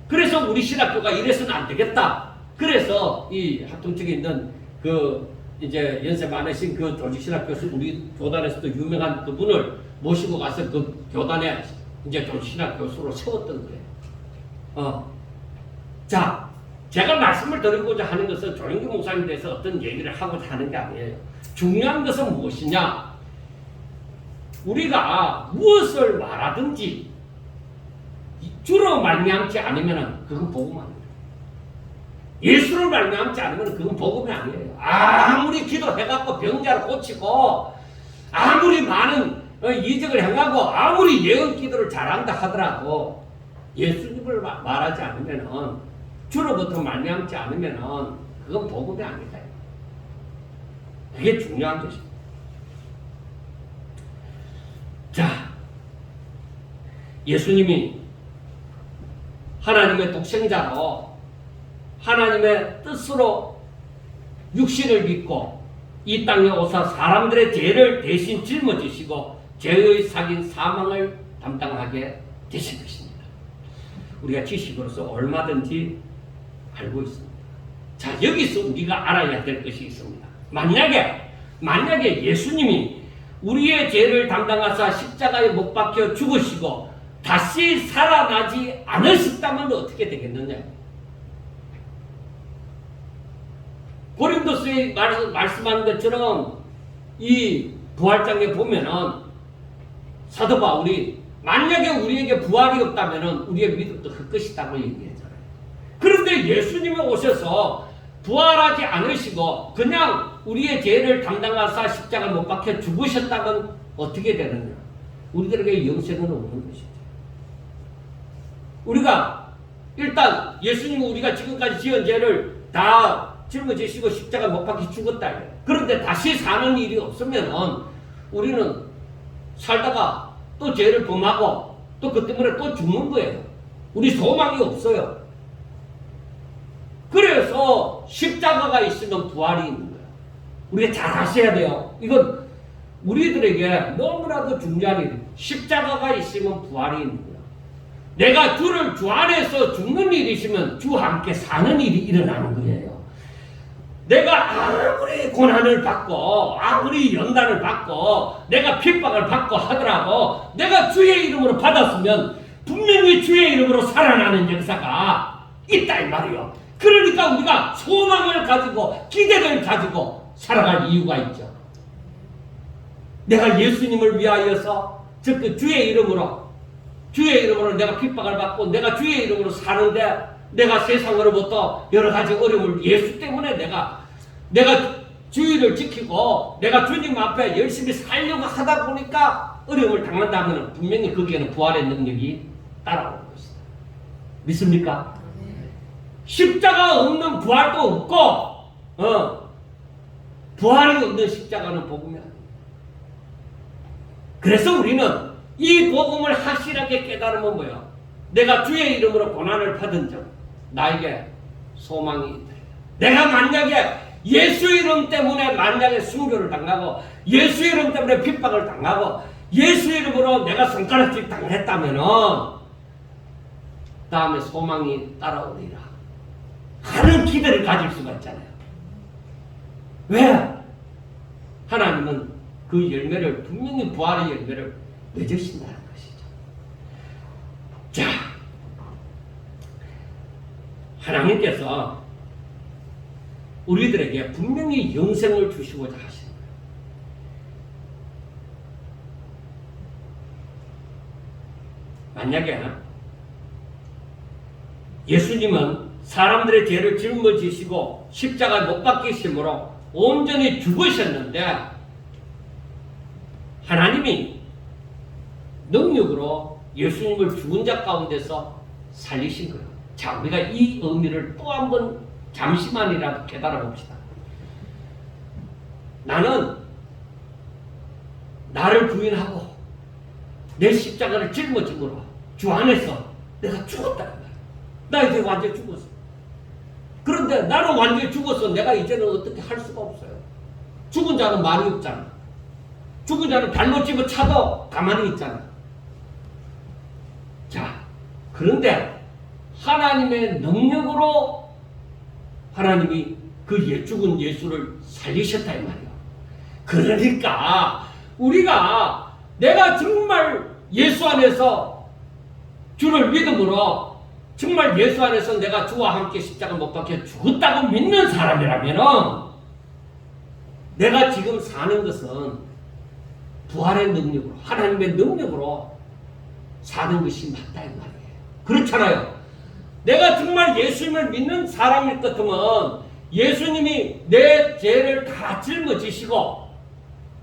그래서 우리 신학교가 이래서는 안 되겠다. 그래서 이 합동측에 있는 그 이제 연세 많으신 그 조직신학 교수, 우리 교단에서도 유명한 그분을 모시고 가서 그 교단에 이제 조직신학 교수로 세웠던 거예요. 자, 제가 말씀을 드리고자 하는 것은 조영규 목사님에 대해서 어떤 얘기를 하고자 하는 게 아니에요. 중요한 것은 무엇이냐? 우리가 무엇을 말하든지 주로 말미암지 않으면 그건 복음 아니에요. 예수를 말미암지 않으면 그건 복음이 아니에요. 아무리 기도해갖고 병자를 고치고 아무리 많은 이적을 행하고 아무리 예언 기도를 잘한다 하더라도 예수님을 말하지 않으면 주로부터 말미암지 않으면 그건 복음이 아니다. 그게 중요한 것입니다. 자, 예수님이 하나님의 독생자로 하나님의 뜻으로 육신을 입고 이 땅에 오사 사람들의 죄를 대신 짊어지시고 죄의 사긴 사망을 담당하게 되신 것입니다. 우리가 지식으로서 얼마든지 알고 있습니다. 자, 여기서 우리가 알아야 될 것이 있습니다. 만약에 예수님이 우리의 죄를 담당하사 십자가에 못 박혀 죽으시고 다시 살아나지 않으셨다면 어떻게 되겠느냐? 고린도서에 말씀하는 것처럼 이 부활장에 보면은 사도 바울이 만약에 우리에게 부활이 없다면은 우리의 믿음도 헛것이다고 얘기했잖아요. 그런데 예수님이 오셔서 부활하지 않으시고 그냥 우리의 죄를 담당하사 십자가에 못 박혀 죽으셨다면 어떻게 되느냐? 우리들에게 영생은 없는 것이죠. 우리가 일단 예수님은 우리가 지금까지 지은 죄를 다 짊어지시고 십자가 못 박혀 죽었다. 그런데 다시 사는 일이 없으면 우리는 살다가 또 죄를 범하고 또 그 때문에 또 죽는 거예요. 우리 소망이 없어요. 그래서 십자가가 있으면 부활이 있는 거예요. 우리가 잘 아셔야 돼요. 이건 우리들에게 너무나도 중요한 일이에요. 십자가가 있으면 부활이 있는 거예요. 내가 주를 주 안에서 죽는 일이 있으면 주와 함께 사는 일이 일어나는 거예요. 내가 아무리 고난을 받고 아무리 연단을 받고 내가 핍박을 받고 하더라도 내가 주의 이름으로 받았으면 분명히 주의 이름으로 살아나는 역사가 있다 이 말이요. 그러니까 우리가 소망을 가지고 기대를 가지고 살아갈 이유가 있죠. 내가 예수님을 위하여서 즉 주의 이름으로 내가 핍박을 받고 내가 주의 이름으로 사는데 내가 세상으로부터 여러 가지 어려움을 예수 때문에 내가 주의를 지키고 내가 주님 앞에 열심히 살려고 하다 보니까 어려움을 당한다면 분명히 거기에는 부활의 능력이 따라오는 것이다. 믿습니까? 십자가 없는 부활도 없고 부활이 없는 십자가는 복음이 아닙니다. 그래서 우리는 이 복음을 확실하게 깨달으면 뭐예요? 내가 주의 이름으로 고난을 받은 적 나에게 소망이 있다. 내가 만약에 예수 이름 때문에 만약에 순교를 당하고 예수 이름 때문에 핍박을 당하고 예수 이름으로 내가 손가락질 당했다면은 다음에 소망이 따라오리라 하는 기대를 가질 수가 있잖아요. 왜? 하나님은 그 열매를 분명히 부활의 열매를 맺으신다는 것이죠. 자, 하나님께서 우리들에게 분명히 영생을 주시고자 하시는 거예요. 만약에 예수님은 사람들의 죄를 짊어지시고 십자가에 못 박히심으로 온전히 죽으셨는데 하나님이 능력으로 예수님을 죽은 자 가운데서 살리신 거예요. 자, 우리가 이 의미를 또 한번 잠시만이라도 깨달아 봅시다. 나는 나를 부인하고 내 십자가를 짊어짐으로 주 안에서 내가 죽었다는 거야. 나 이제 완전히 죽었어. 그런데 나는 완전히 죽었어. 내가 이제는 어떻게 할 수가 없어요. 죽은 자는 말이 없잖아. 죽은 자는 발로 집어 차도 가만히 있잖아. 자, 그런데 하나님의 능력으로 하나님이 그 죽은 예수를 살리셨다 이 말이야. 그러니까 우리가 내가 정말 예수 안에서 주를 믿음으로 정말 예수 안에서 내가 주와 함께 십자가 못 박혀 죽었다고 믿는 사람이라면 내가 지금 사는 것은 부활의 능력으로 하나님의 능력으로 사는 것이 맞다 이 말이에요. 그렇잖아요. 내가 정말 예수님을 믿는 사람일 것 같으면 예수님이 내 죄를 다 짊어지시고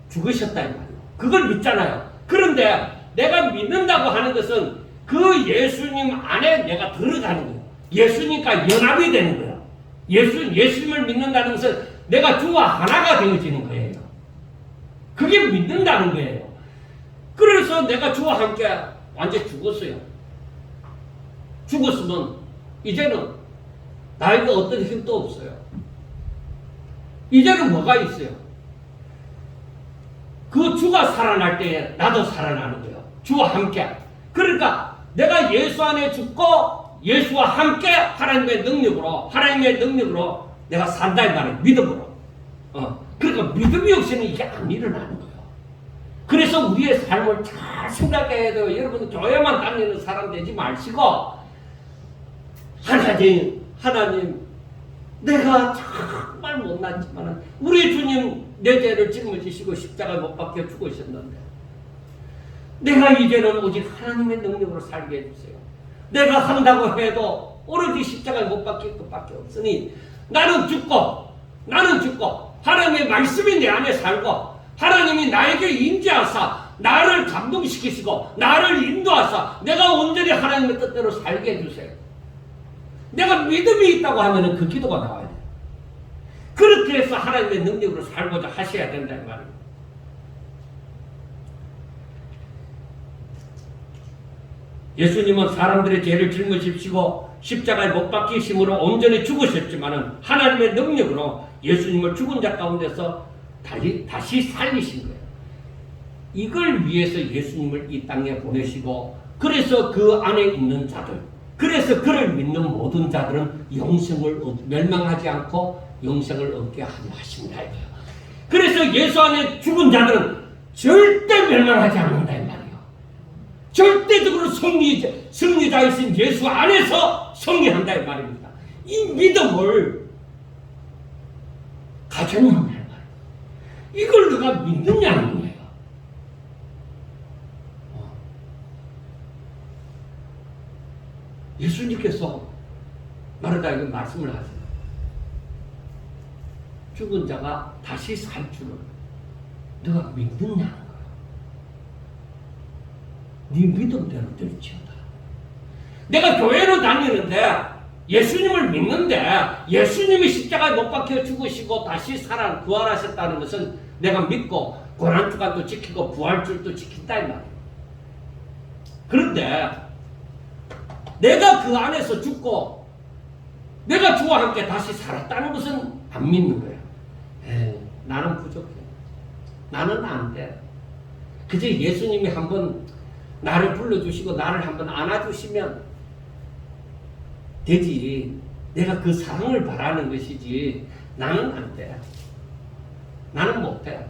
죽으셨다 이 말이에요. 그걸 믿잖아요. 그런데 내가 믿는다고 하는 것은 그 예수님 안에 내가 들어가는 거예요. 예수님과 연합이 되는 거예요. 예수님을 믿는다는 것은 내가 주와 하나가 되어지는 거예요. 그게 믿는다는 거예요. 그래서 내가 주와 함께 완전히 죽었어요. 죽었으면 이제는 나에게 어떤 힘도 없어요. 이제는 뭐가 있어요? 그 주가 살아날 때에 나도 살아나는 거예요. 주와 함께. 그러니까 내가 예수 안에 죽고 예수와 함께 하나님의 능력으로 내가 산다 이 말이에요. 믿음으로. 그러니까 믿음이 없이는 이게 안 일어나는 거예요. 그래서 우리의 삶을 잘 생각해야 돼요. 여러분 교회만 다니는 사람 되지 마시고 하나님 내가 정말 못났지만 우리 주님 내 죄를 짊어지시고 십자가에 못 박혀 죽으셨는데 내가 이제는 오직 하나님의 능력으로 살게 해주세요. 내가 한다고 해도 오로지 십자가에 못 박힐 것밖에 없으니 나는 죽고 하나님의 말씀이 내 안에 살고 하나님이 나에게 임재하사 나를 감동시키시고 나를 인도하사 내가 온전히 하나님의 뜻대로 살게 해주세요. 내가 믿음이 있다고 하면 그 기도가 나와야 돼요. 그렇게 해서 하나님의 능력으로 살고자 하셔야 된다는 말입니다. 예수님은 사람들의 죄를 짊어지시고 십자가에 못 박히심으로 온전히 죽으셨지만 하나님의 능력으로 예수님을 죽은 자 가운데서 다시 살리신 거예요. 이걸 위해서 예수님을 이 땅에 보내시고 그래서 그 안에 있는 자들 그래서 그를 믿는 모든 자들은 영생을 멸망하지 않고 영생을 얻게 하십니다. 그래서 예수 안에 죽은 자들은 절대 멸망하지 않는다 이 말이에요. 절대적으로 승리자이신 예수 안에서 승리한다 이 말입니다. 이 믿음을 가졌느냐 말이에요. 이걸 누가 믿느냐는 거예요. 예수님께서 마르다에게 말씀을 하세요. 죽은 자가 다시 살 줄을 너가 믿느냐는 거예요. 네 믿음대로 될지어다. 내가 교회로 다니는데 예수님을 믿는데 예수님이 십자가에 못 박혀 죽으시고 다시 부활하셨다는 것은 내가 믿고 고난주간도 지키고 부활줄도 지킨다 이 말이에요. 그런데 내가 그 안에서 죽고 내가 주와 함께 다시 살았다는 것은 안 믿는 거예요. 나는 부족해. 나는 안 돼. 그저 예수님이 한번 나를 불러주시고 나를 한번 안아주시면 되지. 내가 그 사랑을 바라는 것이지 나는 안 돼. 나는 못 돼.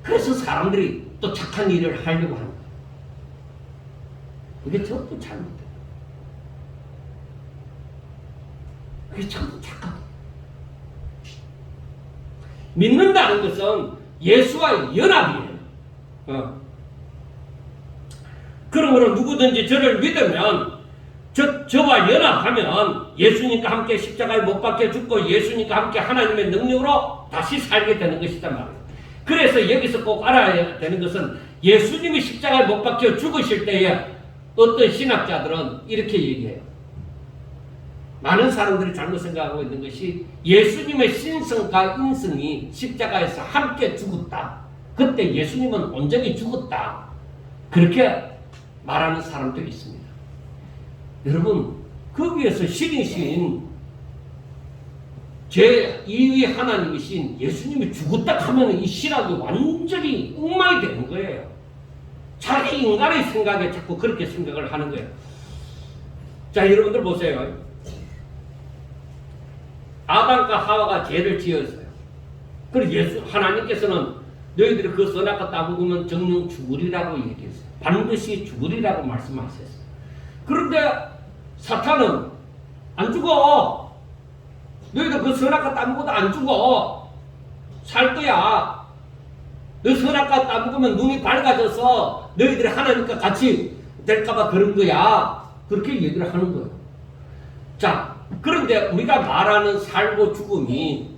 그래서 사람들이 또 착한 일을 하려고 하는 거예요. 그게 전부 잘못돼요. 그게 전부 착각이에요. 믿는다는 것은 예수와의 연합이에요. 그러므로 누구든지 저를 믿으면 즉 저와 연합하면 예수님과 함께 십자가에 못 박혀 죽고 예수님과 함께 하나님의 능력으로 다시 살게 되는 것이단 말이에요. 그래서 여기서 꼭 알아야 되는 것은 예수님이 십자가에 못 박혀 죽으실 때에 어떤 신학자들은 이렇게 얘기해요. 많은 사람들이 잘못 생각하고 있는 것이 예수님의 신성과 인성이 십자가에서 함께 죽었다. 그때 예수님은 온전히 죽었다. 그렇게 말하는 사람들이 있습니다. 여러분, 거기에서 신이신 제2위 하나님이신 예수님이 죽었다 하면 이 신학이 완전히 엉망이 되는 거예요. 자기 인간의 생각에 자꾸 그렇게 생각을 하는 거예요. 자, 여러분들 보세요. 아담과 하와가 죄를 지었어요. 그리고 하나님께서는 너희들이 그 선악과 따먹으면 정녕 죽으리라고 얘기했어요. 반드시 죽으리라고 말씀하셨어요. 그런데 사탄은 안 죽어. 너희들 그 선악과 따먹어도 안 죽어. 살 거야. 너 선악과 따먹으면 눈이 밝아져서 너희들이 하나님과 같이 될까봐 그런 거야. 그렇게 얘기를 하는 거예요. 자, 그런데 우리가 말하는 살고 죽음이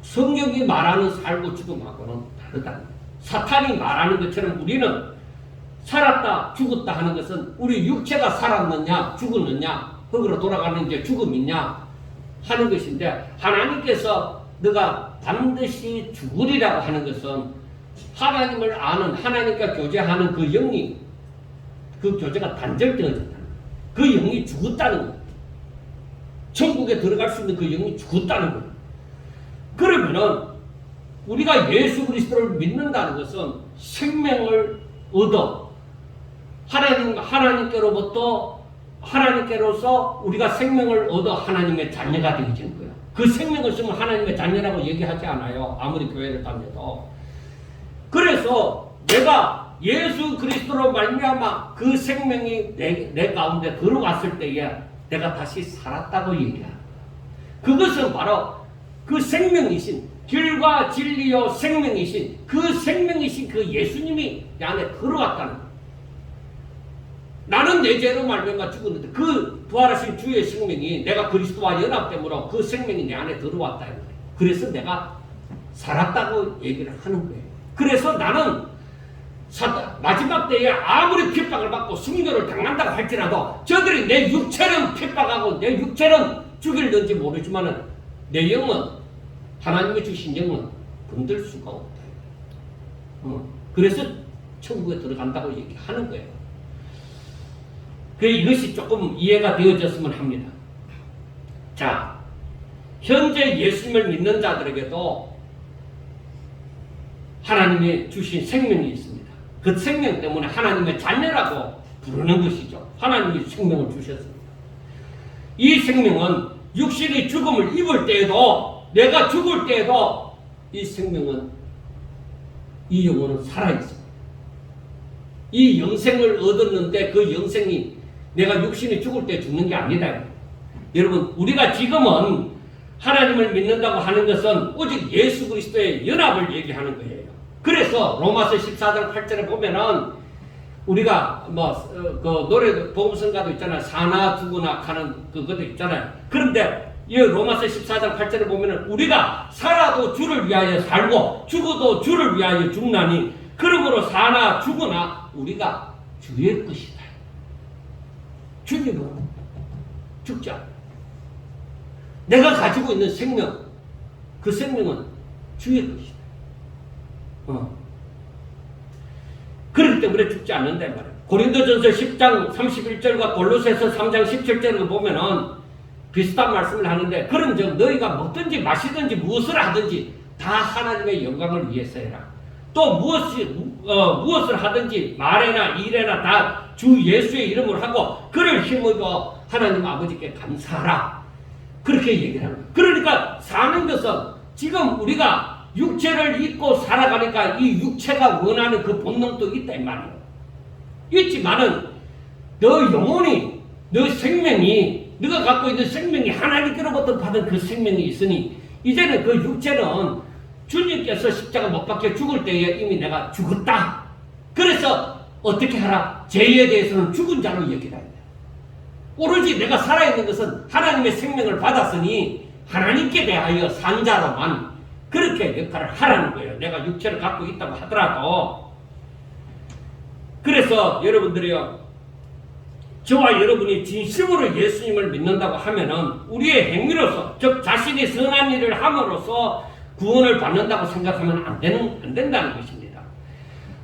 성경이 말하는 살고 죽음하고는 다르다. 사탄이 말하는 것처럼 우리는 살았다 죽었다 하는 것은 우리 육체가 살았느냐 죽었느냐 흙으로 돌아가는 게 죽음이냐 하는 것인데, 하나님께서 너가 반드시 죽으리라고 하는 것은 하나님을 아는, 하나님과 교제하는 그 영이, 그 교제가 단절되어졌다는 거예요. 그 영이 죽었다는 거예요. 천국에 들어갈 수 있는 그 영이 죽었다는 거예요. 그러면은 우리가 예수 그리스도를 믿는다는 것은 생명을 얻어 하나님께로서 우리가 생명을 얻어 하나님의 자녀가 되어지는 거예요. 그 생명을 쓰면 하나님의 자녀라고 얘기하지 않아요. 아무리 교회를 다녀도. 그래서 내가 예수 그리스도로 말미암아 그 생명이 내 가운데 들어갔을 때에 내가 다시 살았다고 얘기합니다. 그것은 바로 그 생명이신, 길과 진리요 생명이신 그 생명이신 그 예수님이 내 안에 들어왔다는 거예요. 나는 내 죄로 말미암아 죽었는데 그 부활하신 주의 생명이 내가 그리스도와 연합됨으로 그 생명이 내 안에 들어왔다는 거예요. 그래서 내가 살았다고 얘기를 하는 거예요. 그래서 나는 마지막 때에 아무리 핍박을 받고 순교를 당한다고 할지라도 저들이 내 육체는 핍박하고 내 육체는 죽일는지 모르지만 내 영은, 하나님이 주신 영은 건들 수가 없다. 그래서 천국에 들어간다고 얘기하는 거예요. 이것이 조금 이해가 되어졌으면 합니다. 자, 현재 예수님을 믿는 자들에게도 하나님이 주신 생명이 있습니다. 그 생명 때문에 하나님의 자녀라고 부르는 것이죠. 하나님이 생명을 주셨습니다. 이 생명은 육신이 죽음을 입을 때에도, 내가 죽을 때에도 이 생명은, 이 영혼은 살아있습니다. 이 영생을 얻었는데 그 영생이 내가 육신이 죽을 때 죽는 게 아니다. 여러분, 우리가 지금은 하나님을 믿는다고 하는 것은 오직 예수 그리스도의 연합을 얘기하는 거예요. 그래서 로마서 14장 8절에 보면은 우리가 그 노래 복음성가도 있잖아요. 사나 죽으나 하는 그것도 있잖아요. 그런데 이 로마서 14장 8절에 보면은 우리가 살아도 주를 위하여 살고 죽어도 주를 위하여 죽나니 그러므로 사나 죽으나 우리가 주의 것이다. 주님은 죽지 않아. 내가 가지고 있는 생명, 그 생명은 주의 것이다. 그렇기 때문에 죽지 않는다 말이에요. 고린도전서 10장 31절과 골로새서 3장 17절을 보면은 비슷한 말씀을 하는데, 그런즉 너희가 먹든지 마시든지 무엇을 하든지 다 하나님의 영광을 위해서 해라. 또 무엇을 하든지 말에나 일에나 다 주 예수의 이름을 하고 그를 힘입어 하나님 아버지께 감사하라. 그렇게 얘기를 합니다. 그러니까 사는 것은 지금 우리가 육체를 입고 살아가니까 이 육체가 원하는 그 본능도 있다 이 말이에요. 있지만은 너 영혼이, 너 생명이, 너가 갖고 있는 생명이 하나님께로부터 받은 그 생명이 있으니 이제는 그 육체는 주님께서 십자가 못 박혀 죽을 때에 이미 내가 죽었다. 그래서 어떻게 하라? 죄에 대해서는 죽은 자로 여기라. 오로지 내가 살아있는 것은 하나님의 생명을 받았으니 하나님께 대하여 산 자로만 그렇게 역할을 하라는 거예요. 내가 육체를 갖고 있다고 하더라도. 그래서 여러분들이요, 저와 여러분이 진심으로 예수님을 믿는다고 하면은 우리의 행위로서, 즉 자신이 선한 일을 함으로써 구원을 받는다고 생각하면 안 된다는 것입니다.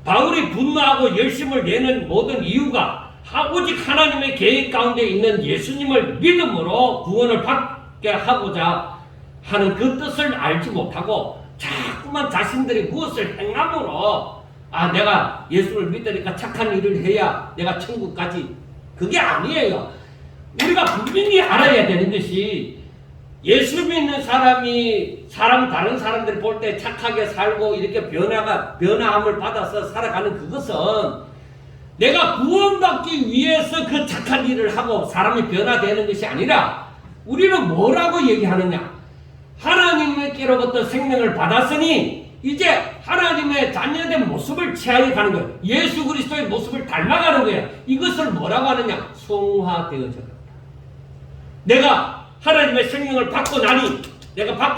바울이 분노하고 열심을 내는 모든 이유가 오직 하나님의 계획 가운데 있는 예수님을 믿음으로 구원을 받게 하고자 하는 그 뜻을 알지 못하고 자꾸만 자신들이 무엇을 행함으로 내가 예수를 믿으니까 착한 일을 해야 내가 천국 가지. 그게 아니에요. 우리가 분명히 알아야 되는 것이 예수 믿는 사람이 다른 사람들이 볼 때 착하게 살고 이렇게 변화함을 받아서 살아가는 그것은 내가 구원받기 위해서 그 착한 일을 하고 사람이 변화되는 것이 아니라 우리는 뭐라고 얘기하느냐? 하나님께로부터 생명을 받았으니 이제 하나님의 자녀된 모습을 취하여 가는 거예요. 예수 그리스도의 모습을 닮아가는 거예요. 이것을 뭐라고 하느냐? 성화되어져 간다. 내가 하나님의 생명을 받고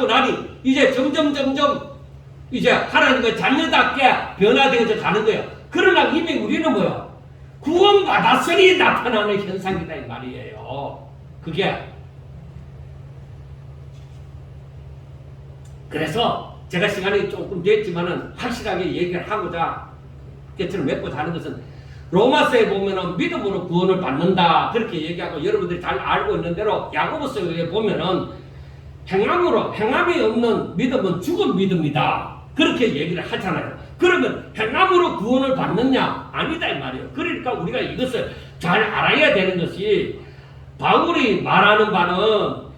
나니 이제 점점 이제 하나님의 자녀답게 변화되어져 가는 거예요. 그러나 이미 우리는 뭐예요? 구원받았으니 나타나는 현상이다 이 말이에요. 그게 그래서 제가 시간이 조금 됐지만은 확실하게 얘기를 하고자 깨트를 맺고자 하는 것은 로마서에 보면은 믿음으로 구원을 받는다 그렇게 얘기하고 여러분들이 잘 알고 있는 대로 야고보서에 보면은 행함이 없는 믿음은 죽은 믿음이다 그렇게 얘기를 하잖아요. 그러면 행함으로 구원을 받느냐? 아니다 이 말이에요. 그러니까 우리가 이것을 잘 알아야 되는 것이 바울이 말하는 바는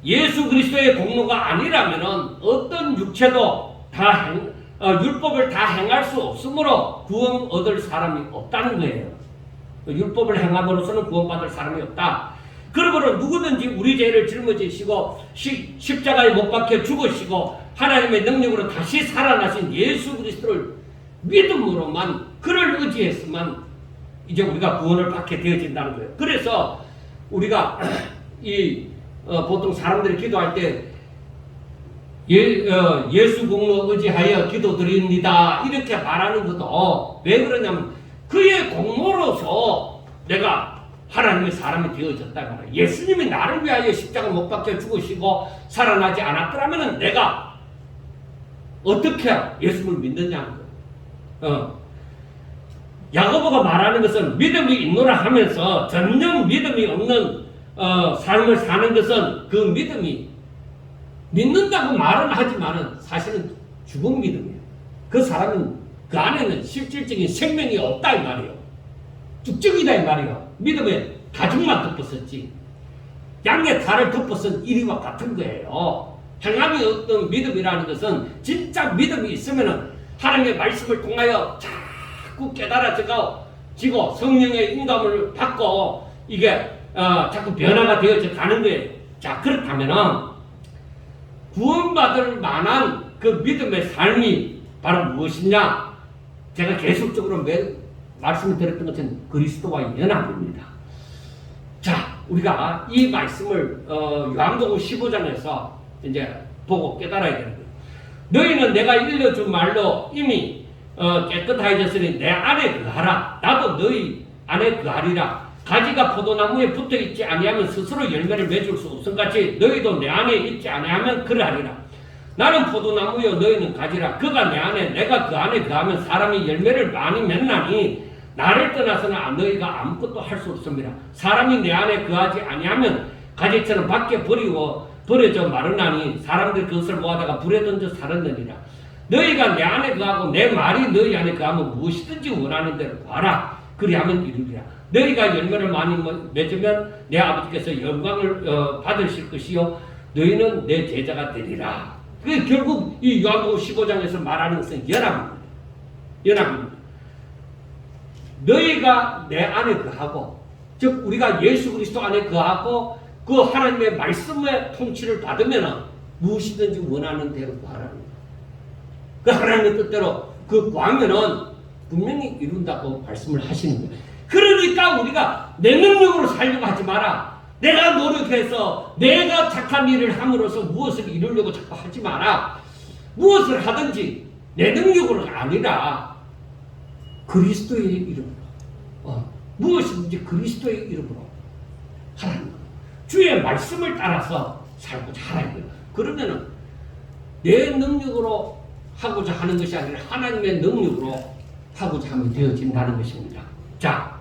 예수 그리스도의 공로가 아니라면은 어떤 육체도 다 율법을 다 행할 수 없으므로 구원 얻을 사람이 없다는 거예요. 율법을 행함으로서는 구원받을 사람이 없다. 그러므로 누구든지 우리 죄를 짊어지시고 십자가에 못 박혀 죽으시고 하나님의 능력으로 다시 살아나신 예수 그리스도를 믿음으로만 그를 의지했으면 이제 우리가 구원을 받게 되어진다는 거예요. 그래서 우리가 보통 사람들이 기도할 때 예수 공로 의지하여 기도드립니다 이렇게 말하는 것도 왜 그러냐면 그의 공로로서 내가 하나님의 사람이 되어졌다 말이에요. 예수님이 나를 위하여 십자가 못 박혀 죽으시고 살아나지 않았더라면 내가 어떻게 예수를 믿느냐는 거예요. 야고보가 말하는 것은 믿음이 있노라 하면서 전혀 믿음이 없는 삶을 사는 것은 그 믿음이 믿는다고 말은 하지만은 사실은 죽은 믿음이에요. 그 사람은 그 안에는 실질적인 생명이 없다 이 말이에요. 쭉쭉이다 이 말이에요. 믿음에 가죽만 덮었었지 양의 탈을 덮었은 이리와 같은 거예요. 행함이 없던 믿음이라는 것은 진짜 믿음이 있으면은 하나님의 말씀을 통하여 자꾸 깨달아지고 성령의 인감을 받고 이게 자꾸 변화가 되어져 가는 거예요. 자, 그렇다면은 구원받을 만한 그 믿음의 삶이 바로 무엇이냐? 제가 계속적으로 말씀을 드렸던 것은 그리스도와의 연합입니다. 자, 우리가 이 말씀을 요한복음 15장에서 이제 보고 깨달아야 되는 거예요. 너희는 내가 일러준 말로 이미 깨끗해졌으니 내 안에 거하라. 나도 너희 안에 거하리라. 가지가 포도나무에 붙어있지 아니하면 스스로 열매를 맺을 수 없음같이 너희도 내 안에 있지 아니하면 그러하리라. 나는 포도나무요 너희는 가지라. 그가 내 안에 내가 그 안에 거하면 사람이 열매를 많이 맺나니 나를 떠나서는 너희가 아무것도 할 수 없습니다. 사람이 내 안에 거하지 아니하면 가지처럼 밖에 버려져 마르나니 사람들이 그것을 모아다가 불에 던져 살았느니라. 너희가 내 안에 거하고 내 말이 너희 안에 거하면 무엇이든지 원하는 대로 구하라. 그리하면 이루리라. 너희가 열매를 많이 맺으면 내 아버지께서 영광을 받으실 것이요 너희는 내 제자가 되리라. 그게 결국 이 요한복음 15장에서 말하는 것은 연합입니다. 너희가 내 안에 거하고 즉 우리가 예수 그리스도 안에 거하고 그 하나님의 말씀의 통치를 받으면 무엇이든지 원하는 대로 구하라는 거예요. 그 하나님의 뜻대로 그 구하면은 분명히 이룬다고 말씀을 하시는 거예요. 그러니까 우리가 내 능력으로 살려고 하지 마라. 내가 노력해서 내가 착한 일을 함으로써 무엇을 이루려고 자꾸 하지 마라. 무엇을 하든지 내 능력으로가 아니라 그리스도의 이름으로, 무엇이든지 그리스도의 이름으로 하라는 거예요. 주의 말씀을 따라서 살고자 하라는 거예요. 그러면은 내 능력으로 하고자 하는 것이 아니라 하나님의 능력으로 하고자 하면 되어진다는 것입니다. 자,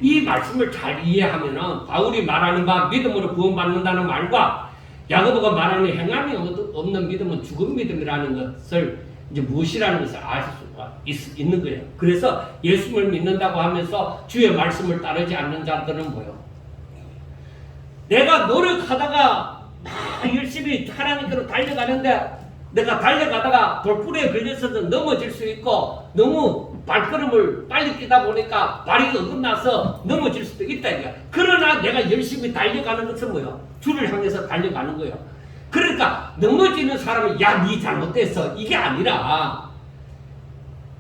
이 말씀을 잘 이해하면은 바울이 말하는 바 믿음으로 구원받는다는 말과 야고보가 말하는 행함이 없는 믿음은 죽은 믿음이라는 것을 이제 무엇이라는 것을 알 수가 있는 거예요. 그래서 예수를 믿는다고 하면서 주의 말씀을 따르지 않는 자들은 뭐예요? 내가 노력하다가 막 열심히 하나님께로 달려가는데 내가 달려가다가 돌부리에 걸려서도 넘어질 수 있고 너무 발걸음을 빨리 뛰다 보니까 발이 어긋나서 넘어질 수도 있다 이거야. 그러나 내가 열심히 달려가는 것은 뭐예요? 주를 향해서 달려가는 거예요. 그러니까 넘어지는 사람은 야, 니 잘못됐어 이게 아니라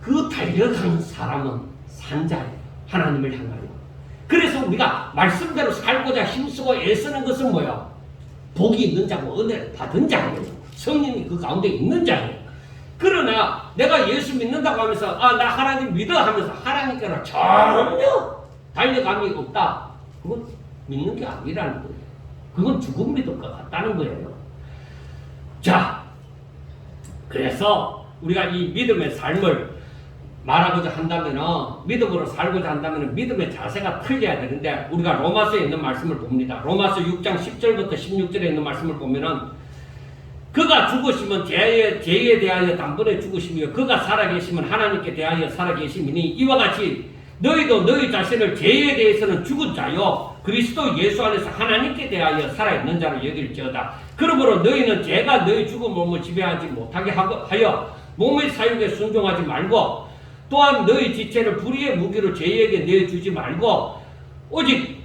그 달려가는 사람은 산자예요. 하나님을 향하여. 그래서 우리가 말씀대로 살고자 힘쓰고 애쓰는 것은 뭐예요? 복이 있는 자고 은혜를 받은 자예요. 성령이 그 가운데 있는 자예요. 그러나 내가 예수 믿는다고 하면서 나 하나님 믿어 하면서 하나님께로 전혀 달려감이 없다. 그건 믿는 게 아니라는 거예요. 그건 죽은 믿음과 같다는 거예요. 자, 그래서 우리가 이 믿음의 삶을 말하고자 한다면 믿음으로 살고자 한다면 믿음의 자세가 틀려야 되는데 우리가 로마서에 있는 말씀을 봅니다. 로마서 6장 10절부터 16절에 있는 말씀을 보면은 그가 죽으시면 죄에 대하여 단번에 죽으시며 그가 살아계시면 하나님께 대하여 살아계심이니 이와 같이 너희도 너희 자신을 죄에 대해서는 죽은 자요 그리스도 예수 안에서 하나님께 대하여 살아있는 자로 여길지어다. 그러므로 너희는 죄가 너희 죽은 몸을 지배하지 못하게 하여 몸의 사육에 순종하지 말고 또한 너희 지체를 불의의 무기로 죄에게 내주지 말고 오직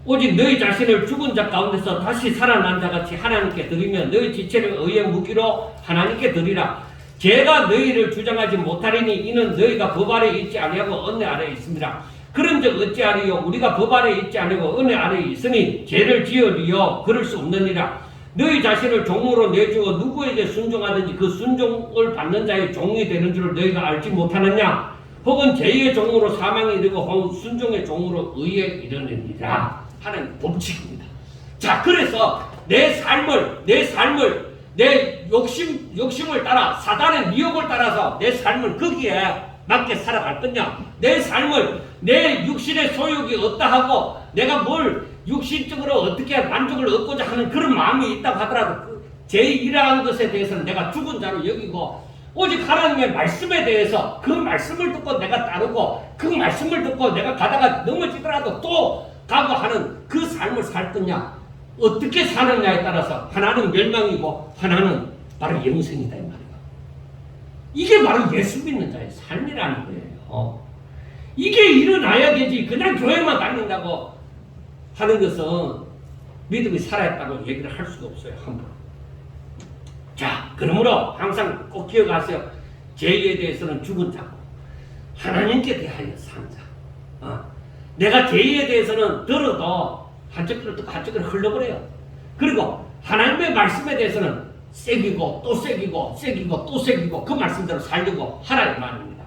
너희 자신을 죽은 자 가운데서 다시 살아난 자같이 하나님께 드리며 너희 지체를 의의 무기로 하나님께 드리라. 죄가 너희를 주장하지 못하리니 이는 너희가 법 아래 있지 아니하고 은혜 아래 있습니다. 그런즉 어찌하리요? 우리가 법 아래 있지 아니하고 은혜 아래 있으니 죄를 지으리요? 그럴 수 없느니라. 너희 자신을 종으로 내주어 누구에게 순종하든지 그 순종을 받는 자의 종이 되는 줄을 너희가 알지 못하느냐? 혹은 죄의 종으로 사망에 이르고 혹은 순종의 종으로 의에 이르느니라 하는 법칙입니다. 자, 그래서 내 삶을 내 욕심을 따라 사단의 미혹을 따라서 내 삶을 거기에 맞게 살아갈 거냐? 내 삶을 내 육신의 소욕이 어떠하고 내가 뭘 육신적으로 어떻게 만족을 얻고자 하는 그런 마음이 있다고 하더라도 제1항 것에 대해서는 내가 죽은 자로 여기고 오직 하나님의 말씀에 대해서 그 말씀을 듣고 내가 따르고 그 말씀을 듣고 내가 가다가 넘어지더라도 또 가고 하는 그 삶을 살 거냐? 어떻게 사느냐에 따라서 하나는 멸망이고 하나는 바로 영생이다 이 말이야. 이게 바로 예수 믿는 자의 삶이라는 거예요. 이게 일어나야 되지. 그냥 교회만 다닌다고 하는 것은 믿음이 살아있다고 얘기를 할 수가 없어요. 함부로. 자, 그러므로 항상 꼭 기억하세요. 죄에 대해서는 죽은 자고 하나님께 대하여 산 자. 내가 죄에 대해서는 들어도 한쪽으로 듣고 한쪽으로 흘러버려요. 그리고 하나님의 말씀에 대해서는 새기고 또 새기고 새기고 또 새기고 그 말씀대로 살려고 하라 이 말입니다.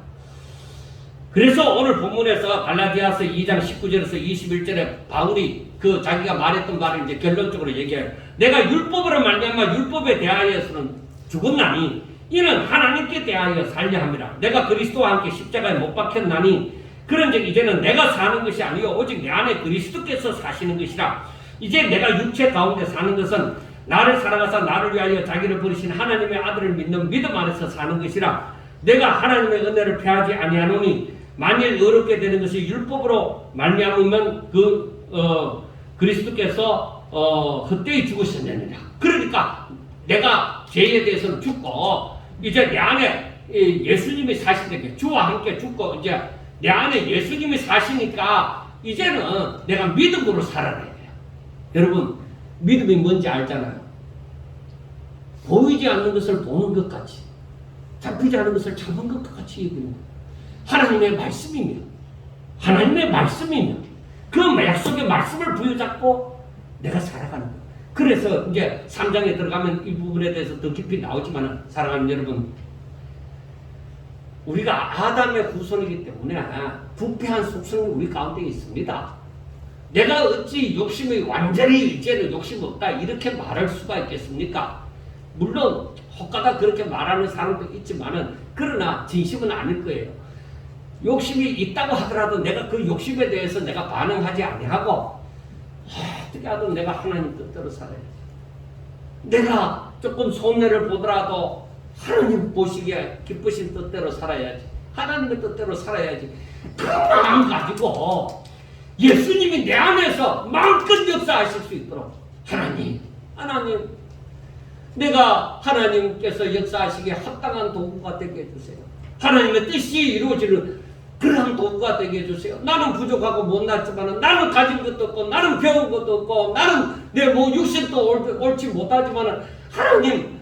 그래서 오늘 본문에서 갈라디아서 2장 19절에서 21절에 바울이 그 자기가 말했던 말을 이제 결론적으로 얘기해요. 내가 율법으로 말미암아 율법에 대하여서는 죽었나니 이는 하나님께 대하여 살려 함이라. 내가 그리스도와 함께 십자가에 못 박혔나니 그런즉 이제는 내가 사는 것이 아니요 오직 내 안에 그리스도께서 사시는 것이라. 이제 내가 육체 가운데 사는 것은 나를 사랑하사 나를 위하여 자기를 버리신 하나님의 아들을 믿는 믿음 안에서 사는 것이라. 내가 하나님의 은혜를 패하지 아니하노니 만일 어렵게 되는 것이 율법으로 말미암으면 그리스도께서 헛되이 죽으셨느니라. 그러니까 내가 죄에 대해서는 죽고 이제 내 안에 예수님이 사시니까 주와 함께 죽고 이제 내 안에 예수님이 사시니까 이제는 내가 믿음으로 살아가야 돼요. 여러분 믿음이 뭔지 알잖아요. 보이지 않는 것을 보는 것 같이 잡히지 않은 것을 잡은 것과 같이 얘기하는 거예요. 하나님의 말씀이며 그 약속의 말씀을 부여잡고 내가 살아가는 거예요. 그래서 이제 3장에 들어가면 이 부분에 대해서 더 깊이 나오지만 사랑하는 여러분, 우리가 아담의 후손이기 때문에 부패한 속성이 우리 가운데 있습니다. 내가 어찌 욕심이 완전히 이제는 욕심 없다 이렇게 말할 수가 있겠습니까? 물론 혹가다 그렇게 말하는 사람도 있지만은 그러나 진심은 아닐 거예요. 욕심이 있다고 하더라도 내가 그 욕심에 대해서 내가 반응하지 아니하고 어떻게 하든 내가 하나님 뜻대로 살아야지. 내가 조금 손해를 보더라도 하나님 보시기에 기쁘신 뜻대로 살아야지. 하나님의 뜻대로 살아야지. 그 마음 가지고 예수님이 내 안에서 마음껏 역사하실 수 있도록 하나님 내가 하나님께서 역사하시기에 합당한 도구가 되게 해주세요. 하나님의 뜻이 이루어지는 그러한 도구가 되게 해주세요. 나는 부족하고 못났지만 나는 가진 것도 없고 나는 배운 것도 없고 나는 내 육신도 옳지 못하지만 하나님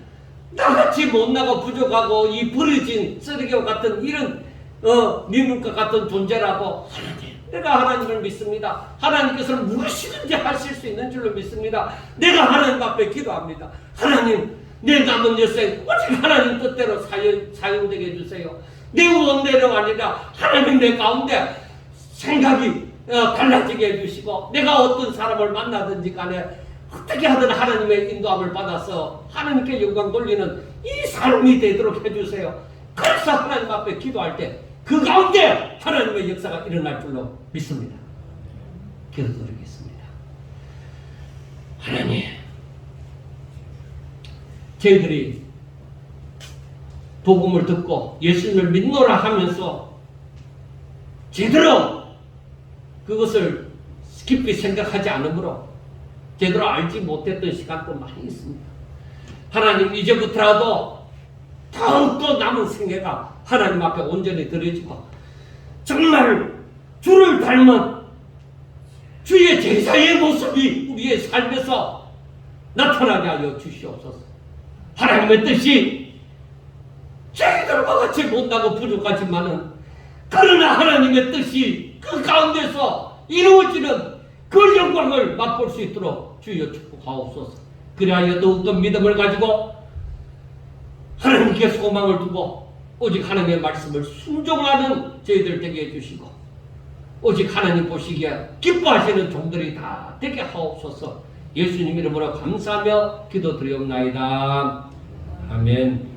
나같이 못나고 부족하고 이 버려진 쓰레기와 같은 이런 미물과 같은 존재라도 하나님 내가 하나님을 믿습니다. 하나님께서는 무엇이든지 하실 수 있는 줄로 믿습니다. 내가 하나님 앞에 기도합니다. 하나님 내 남은 여생 오직 하나님 뜻대로 사용되게 해주세요. 내 원대로 아니라 하나님 내 가운데 생각이 달라지게 해주시고 내가 어떤 사람을 만나든지 간에 어떻게 하든 하나님의 인도함을 받아서 하나님께 영광 돌리는 이 삶이 되도록 해주세요. 그래서 하나님 앞에 기도할 때 그 가운데 하나님의 역사가 일어날 줄로 믿습니다. 기도드리겠습니다. 하나님, 저희들이 복음을 듣고 예수님을 믿노라 하면서 제대로 그것을 깊이 생각하지 않으므로 제대로 알지 못했던 시간도 많이 있습니다. 하나님, 이제부터라도 더욱더 남은 생애가 하나님 앞에 온전히 드려지고 정말 주를 닮은 주의 제사의 모습이 우리의 삶에서 나타나게 하여 주시옵소서. 하나님의 뜻이 저희들과 같이 못나고 부족하지만은 그러나 하나님의 뜻이 그 가운데서 이루어지는 그 영광을 맛볼 수 있도록 주여 축복하옵소서. 그리하여 더욱더 믿음을 가지고 하나님께 소망을 두고 오직 하나님의 말씀을 순종하는 저희들 되게 해주시고 오직 하나님 보시기에 기뻐하시는 종들이 다 되게 하옵소서. 예수님 이름으로 감사하며 기도드리옵나이다. 아멘.